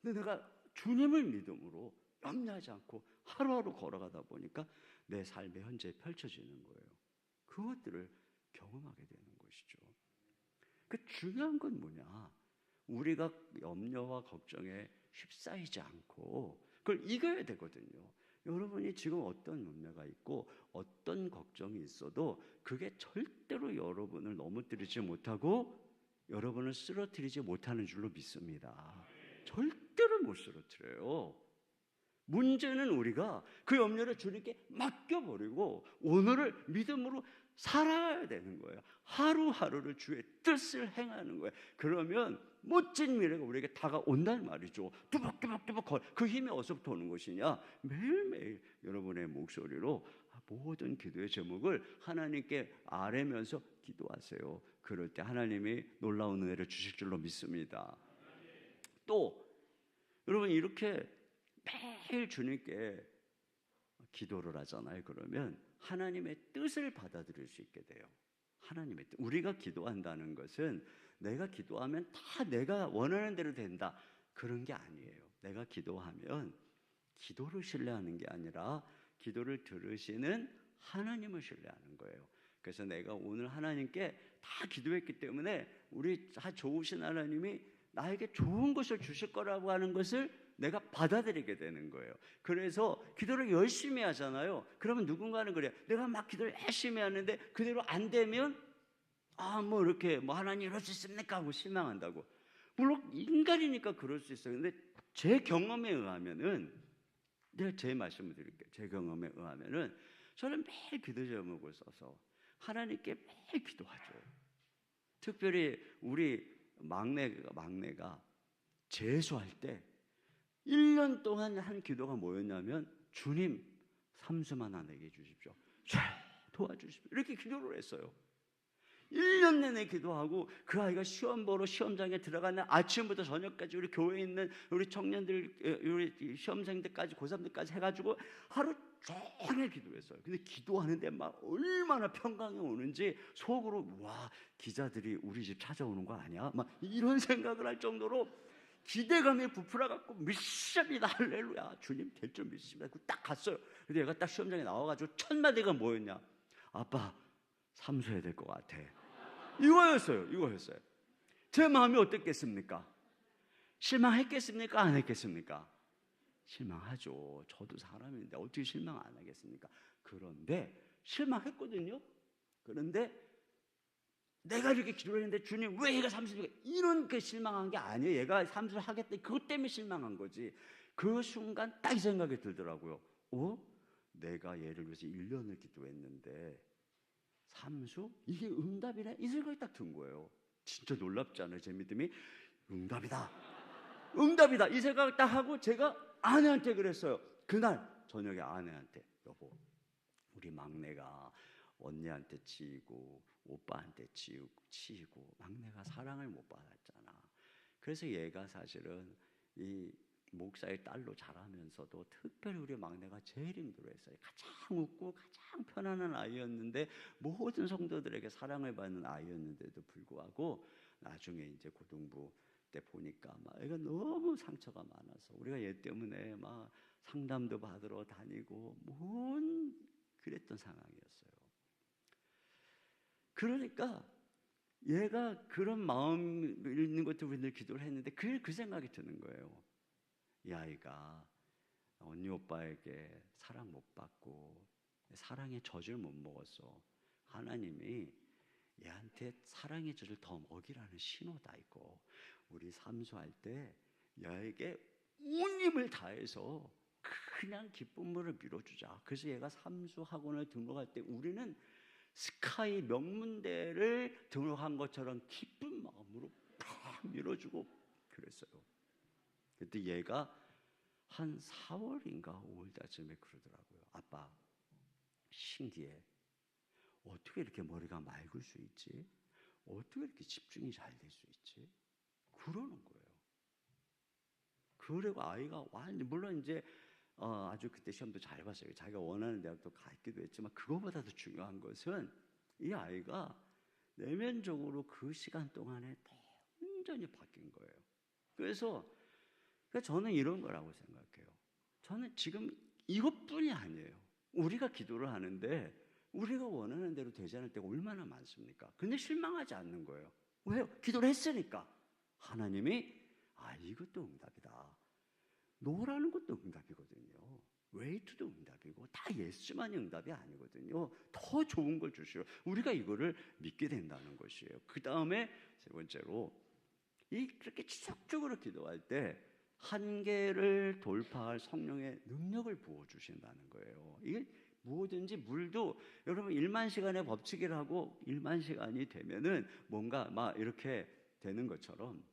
근데 내가 주님을 믿음으로 염려하지 않고 하루하루 걸어가다 보니까 내 삶의 현재에 펼쳐지는 거예요. 그것들을 경험하게 되는 것이죠. 그 중요한 건 뭐냐? 우리가 염려와 걱정에 휩싸이지 않고 그걸 이겨야 되거든요. 여러분이 지금 어떤 염려가 있고 어떤 걱정이 있어도 그게 절대로 여러분을 넘어뜨리지 못하고 여러분을 쓰러뜨리지 못하는 줄로 믿습니다. 절대로 못 쓰러뜨려요. 문제는 우리가 그 염려를 주님께 맡겨버리고 오늘을 믿음으로 살아야 되는 거예요. 하루하루를 주의 뜻을 행하는 거예요. 그러면 멋진 미래가 우리에게 다가온단 말이죠. 뚜벅뚜벅뚜벅. 그 힘이 어디서부터 오는 것이냐? 매일매일 여러분의 목소리로 모든 기도의 제목을 하나님께 아뢰면서 기도하세요. 그럴 때 하나님이 놀라운 은혜를 주실 줄로 믿습니다. 또 여러분, 이렇게 매일 주님께 기도를 하잖아요. 그러면 하나님의 뜻을 받아들일 수 있게 돼요. 하나님의 뜻. 우리가 기도한다는 것은 내가 기도하면 다 내가 원하는 대로 된다, 그런 게 아니에요. 내가 기도하면 기도를 신뢰하는 게 아니라 기도를 들으시는 하나님을 신뢰하는 거예요. 그래서 내가 오늘 하나님께 다 기도했기 때문에 우리 좋으신 하나님이 나에게 좋은 것을 주실 거라고 하는 것을 내가 받아들이게 되는 거예요. 그래서 기도를 열심히 하잖아요. 그러면 누군가는 그래요. 내가 막 기도를 열심히 하는데 그대로 안 되면 이렇게 하나님 이럴 수 있습니까? 하고 실망한다고. 물론 인간이니까 그럴 수 있어요. 근데 제 경험에 의하면은, 내가 제 말씀을 드릴게요. 제 경험에 의하면은 저는 매일 기도 제목을 써서 하나님께 매일 기도하죠. 특별히 우리 막내가 재수할 때 1년 동안 한 기도가 뭐였냐면, 주님, 삼수만 하나게 해주십시오. 도와주십시오. 이렇게 기도를 했어요. 1년 내내 기도하고 그 아이가 시험 보러 시험장에 들어가는 아침부터 저녁까지 우리 교회에 있는 우리 청년들, 우리 시험생들까지 고3들까지 해가지고 하루 종일 기도했어요. 근데 기도하는데 막 얼마나 평강이 오는지 속으로, 와, 기자들이 우리 집 찾아오는 거 아니야? 막 이런 생각을 할 정도로 기대감이 부풀어갖고 믿습니다, 할렐루야, 주님 될 줄 믿습니다. 딱 갔어요. 근데 얘가 딱 시험장에 나와가지고 첫 마디가 뭐였냐? 아빠, 삼수해야 될 것 같아. 이거였어요. 제 마음이 어땠겠습니까? 실망했겠습니까? 안 했겠습니까? 실망하죠. 저도 사람인데 어떻게 실망 안 하겠습니까? 그런데 실망했거든요. 그런데 내가 이렇게 기도를 했는데 주님 왜 얘가 삼수니까 이런 그 실망한 게 아니에요. 얘가 삼수를 하겠다 그것 때문에 실망한 거지. 그 순간 딱 이 생각이 들더라고요. 내가 얘를 위해서 1년을 기도했는데 삼수? 이게 응답이네? 이 생각이 딱 든 거예요. 진짜 놀랍지 않아요? 제 믿음이 응답이다. 응답이다. 이 생각을 딱 하고 제가 아내한테 그랬어요. 그날 저녁에 아내한테 여보 우리 막내가 언니한테 치이고 오빠한테 치이고 막내가 사랑을 못 받았잖아. 그래서 얘가 사실은 이 목사의 딸로 자라면서도 특별히 우리 막내가 제일 힘들어했어요. 가장 웃고 가장 편안한 아이였는데 모든 성도들에게 사랑을 받는 아이였는데도 불구하고 나중에 이제 고등부 때 보니까 막 애가 너무 상처가 많아서 우리가 얘 때문에 막 상담도 받으러 다니고 그랬던 상황이었어요. 그러니까 얘가 그런 마음 있는 것도 우리 늘 기도를 했는데 그 생각이 드는 거예요. 이 아이가 언니 오빠에게 사랑 못 받고 사랑의 젖을 못 먹었어. 하나님이 얘한테 사랑의 젖을 더 먹이라는 신호다 이거. 우리 삼수할 때 얘에게 온 힘을 다해서 그냥 기쁨으로 밀어주자. 그래서 얘가 삼수 학원을 등록할 때 우리는 스카이 명문대를 등록한 것처럼 기쁜 마음으로 팍 밀어주고 그랬어요. 그때 얘가 한 4월인가 5월달쯤에 그러더라고요. 아빠 신기해. 어떻게 이렇게 머리가 맑을 수 있지? 어떻게 이렇게 집중이 잘 될 수 있지? 그러는 거예요. 그리고 아이가 완전 물론 이제 아주 그때 시험도 잘 봤어요. 자기가 원하는 대학도 갔기도 했지만 그거보다도 중요한 것은 이 아이가 내면적으로 그 시간 동안에 완전히 바뀐 거예요. 그래서 저는 이런 거라고 생각해요. 저는 지금 이것뿐이 아니에요. 우리가 기도를 하는데 우리가 원하는 대로 되지 않을 때가 얼마나 많습니까? 근데 실망하지 않는 거예요. 왜요? 기도를 했으니까. 하나님이 이것도 응답이다. 노라는 것도 응답이거든요. 웨이트도 응답이고 다 예스만이 응답이 아니거든요. 더 좋은 걸 주시오. 우리가 이거를 믿게 된다는 것이에요. 그 다음에 세 번째로 그렇게 지속적으로 기도할 때 한계를 돌파할 성령의 능력을 부어주신다는 거예요. 이게 무엇든지 물도 여러분 1만 시간의 법칙이라고 1만 시간이 되면은 뭔가 막 이렇게 되는 것처럼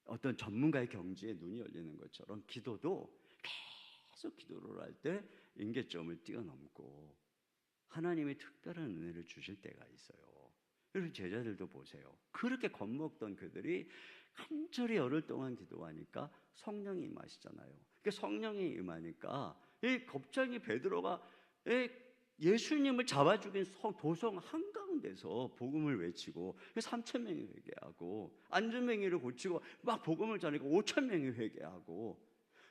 어떤 전문가의 경지에 눈이 열리는 것처럼 기도도 계속 기도를 할 때 임계점을 뛰어넘고 하나님이 특별한 은혜를 주실 때가 있어요. 여러분 제자들도 보세요. 그렇게 겁먹던 그들이 간절히 열흘 동안 기도하니까 성령이 임하시잖아요. 그러니까 성령이 임하니까 갑자기 베드로가 예수님을 잡아 죽인 도성 한가운데서 복음을 외치고 3,000명이 회개하고 안전뱅이를 고치고 막 복음을 전하니까 5,000명이 회개하고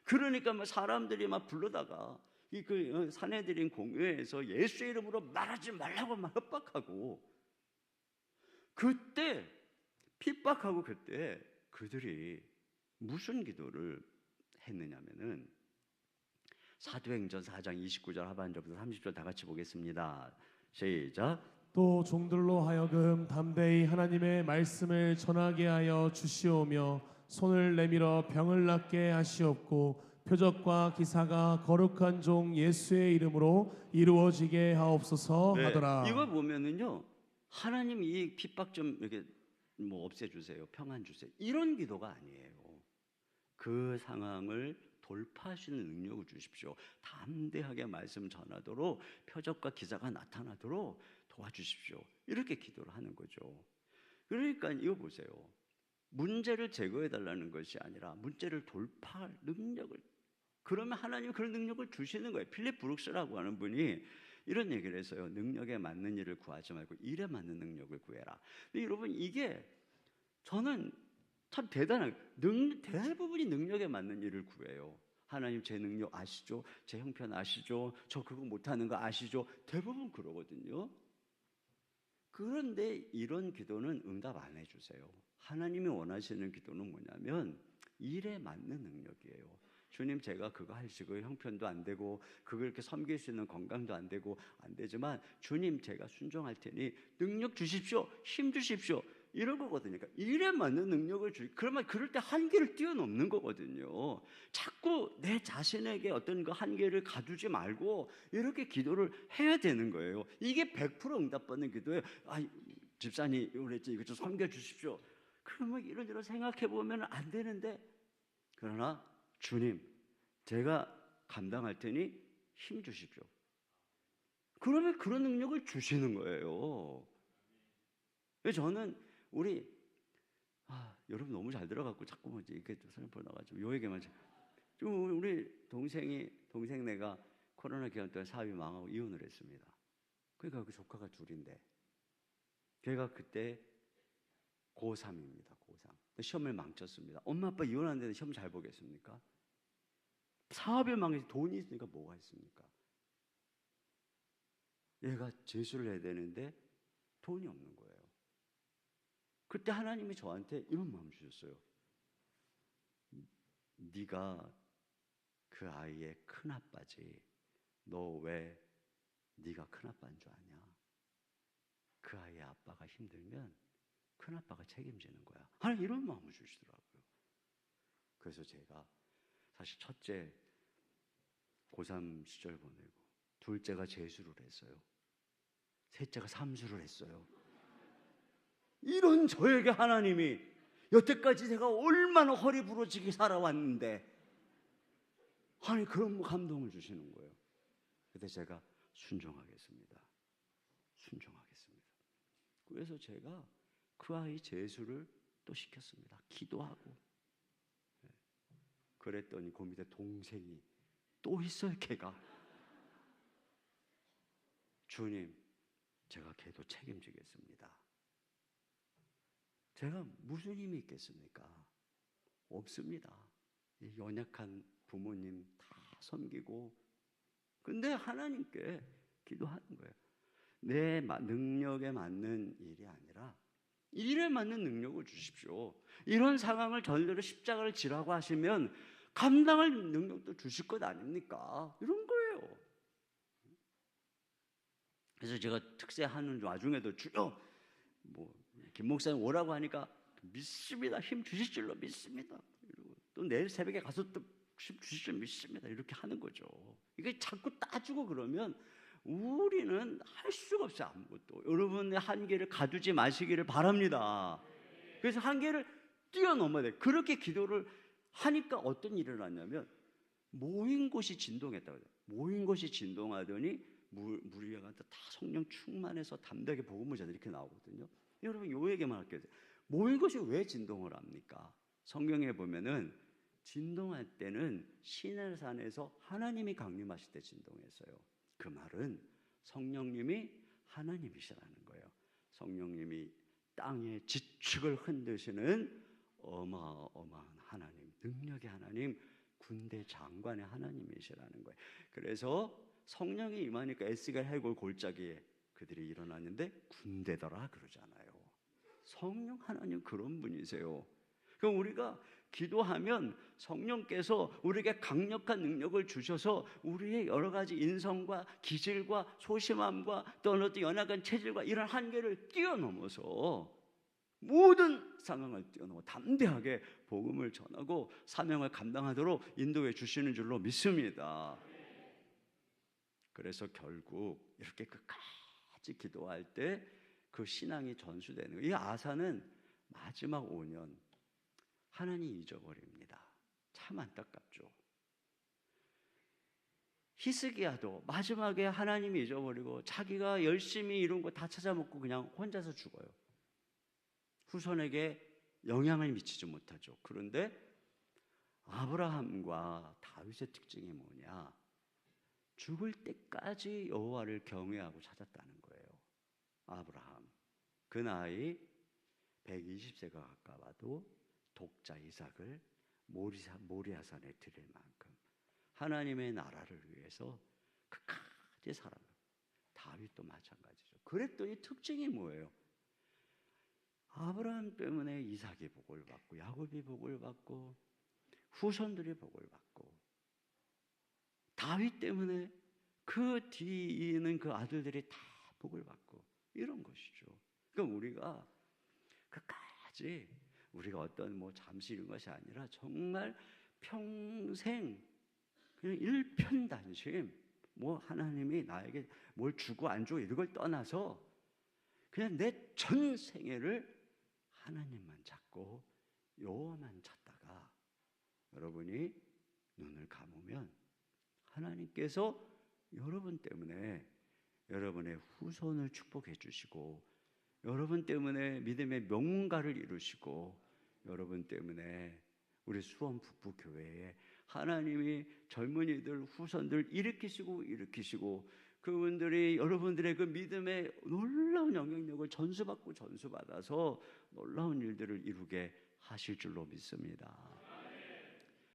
그러니까 막 사람들이 막 불러다가 그 사내들인 공회에서 예수의 이름으로 말하지 말라고 막 협박하고 그때 핍박하고 그때 그들이 무슨 기도를 했느냐면은 사도행전 4장 29절 하반절부터 30절 다 같이 보겠습니다. 시작. 또 종들로 하여금 담대히 하나님의 말씀을 전하게 하여 주시오며 손을 내밀어 병을 낫게 하시옵고 표적과 기사가 거룩한 종 예수의 이름으로 이루어지게 하옵소서 하더라. 이거 보면은요 하나님 이 핍박 좀 이렇게 없애주세요, 평안 주세요 이런 기도가 아니에요. 그 상황을 돌파하시는 능력을 주십시오. 담대하게 말씀 전하도록 표적과 기사가 나타나도록 도와주십시오. 이렇게 기도를 하는 거죠. 그러니까 이거 보세요. 문제를 제거해달라는 것이 아니라 문제를 돌파할 능력을, 그러면 하나님이 그런 능력을 주시는 거예요. 필립 브룩스라고 하는 분이 이런 얘기를 했어요. 능력에 맞는 일을 구하지 말고 일에 맞는 능력을 구해라. 근데 여러분 이게 저는 참 대단한 대부분이 능력에 맞는 일을 구해요. 하나님 제 능력 아시죠? 제 형편 아시죠? 저 그거 못하는 거 아시죠? 대부분 그러거든요. 그런데 이런 기도는 응답 안 해주세요. 하나님이 원하시는 기도는 뭐냐면 일에 맞는 능력이에요. 주님, 제가 그거 하시고 형편도 안 되고 그걸 이렇게 섬길 수 있는 건강도 안 되고 안 되지만 주님, 제가 순종할 테니 능력 주십시오, 힘 주십시오, 이런 거거든요. 그러니까 일에 맞는 능력을 그러면 그럴 때 한계를 뛰어넘는 거거든요. 자꾸 내 자신에게 어떤 그 한계를 가두지 말고 이렇게 기도를 해야 되는 거예요. 이게 100% 응답받는 기도예요. 집사님 그랬지, 이거 좀 섬겨 주십시오. 그러면 이런 생각해 보면 안 되는데, 그러나 주님, 제가 감당할 테니 힘 주십시오. 그러면 그런 능력을 주시는 거예요. 저는 여러분 너무 잘 들어갖고 자꾸 뭐지 이렇게 사람 보러 나가지고 요 얘기만 좀 우리 동생네가 코로나 기간 동안 사업이 망하고 이혼을 했습니다. 그러니까 그 조카가 둘인데 걔가 그때 고3입니다. 고3 시험을 망쳤습니다. 엄마 아빠 이혼하는데 시험 잘 보겠습니까? 사업이 망해서 돈이 있으니까 뭐가 있습니까? 얘가 재수를 해야 되는데 돈이 없는 거예요. 그때 하나님이 저한테 이런 마음 주셨어요. 네가 그 아이의 큰아빠지, 너 왜 네가 큰아빠인 줄 아냐? 그 아이의 아빠가 힘들면 큰아빠가 책임지는 거야. 하나님 이런 마음을 주시더라고요. 그래서 제가 사실 첫째 고3 시절 보내고 둘째가 재수를 했어요. 셋째가 삼수를 했어요. 이런 저에게 하나님이 여태까지 제가 얼마나 허리 부러지게 살아왔는데 하나님 그런 감동을 주시는 거예요. 그때 제가 순종하겠습니다. 그래서 제가 그 아이 재수를 또 시켰습니다. 기도하고. 그랬더니 그 밑에 동생이 또 있어요. 걔가 주님, 제가 걔도 책임지겠습니다. 제가 무슨 힘이 있겠습니까? 없습니다. 연약한 부모님 다 섬기고, 근데 하나님께 기도하는 거예요. 내 능력에 맞는 일이 아니라 일에 맞는 능력을 주십시오. 이런 상황을 전례로 십자가를 지라고 하시면 감당할 능력도 주실 것 아닙니까? 이런 거예요. 그래서 제가 특세하는 와중에도 주여, 김 목사님 오라고 하니까 믿습니다. 힘 주실 줄로 믿습니다. 또 내일 새벽에 가서 또 힘 주실 줄 믿습니다. 이렇게 하는 거죠. 이게 자꾸 따지고 그러면 우리는 할 수가 없어요. 아무것도. 여러분의 한계를 가두지 마시기를 바랍니다. 그래서 한계를 뛰어넘어야 돼요. 그렇게 기도를 하니까 어떤 일이 일어났냐면 모인 곳이 진동했다고 해요. 모인 곳이 진동하더니 무리가 다 성령 충만해서 담대하게 복음을 전해 이렇게 나오거든요. 여러분 요 얘기만 할게요. 모인 것이 왜 진동을 합니까? 성경에 보면은 진동할 때는 시내산에서 하나님이 강림하실 때 진동했어요. 그 말은 성령님이 하나님이시라는 거예요. 성령님이 땅의 지축을 흔드시는 어마어마한 하나님, 능력의 하나님, 군대 장관의 하나님이시라는 거예요. 그래서 성령이 임하니까 에스겔 해골 골짜기에 그들이 일어났는데 군대더라 그러잖아요. 성령 하나님 그런 분이세요. 그럼 우리가 기도하면 성령께서 우리에게 강력한 능력을 주셔서 우리의 여러 가지 인성과 기질과 소심함과 또 어떤 연약한 체질과 이런 한계를 뛰어넘어서 모든 상황을 뛰어넘어 담대하게 복음을 전하고 사명을 감당하도록 인도해 주시는 줄로 믿습니다. 그래서 결국 이렇게 끝까지 기도할 때 그 신앙이 전수되는 거예요. 이 아사는 마지막 5년 하나님 잊어버립니다. 참 안타깝죠. 히스기야도 마지막에 하나님이 잊어버리고 자기가 열심히 이룬 거 다 찾아먹고 그냥 혼자서 죽어요. 후손에게 영향을 미치지 못하죠. 그런데 아브라함과 다윗의 특징이 뭐냐? 죽을 때까지 여호와를 경외하고 찾았다는 거예요. 아브라함 그 나이 120세가 가까워도 독자 이삭을 모리아산에 드릴 만큼 하나님의 나라를 위해서 끝까지 살아요. 다윗도 마찬가지죠. 그랬더니 특징이 뭐예요? 아브라함 때문에 이삭이 복을 받고 야곱이 복을 받고 후손들이 복을 받고, 다윗 때문에 그 뒤에 있는 그 아들들이 다 복을 받고, 이런 것이죠. 그러니까 우리가 끝까지 우리가 어떤 뭐 잠시 이런 것이 아니라 정말 평생 그냥 일편단심, 뭐 하나님이 나에게 뭘 주고 안 주고 이런 걸 떠나서 그냥 내 전 생애를 하나님만 찾고 여호와만 찾다가 여러분이 눈을 감으면 하나님께서 여러분 때문에 여러분의 후손을 축복해 주시고, 여러분 때문에 믿음의 명문가를 이루시고, 여러분 때문에 우리 수원 북부교회에 하나님이 젊은이들 후손들 일으키시고 그분들이 여러분들의 그 믿음의 놀라운 영향력을 전수받고 전수받아서 놀라운 일들을 이루게 하실 줄로 믿습니다.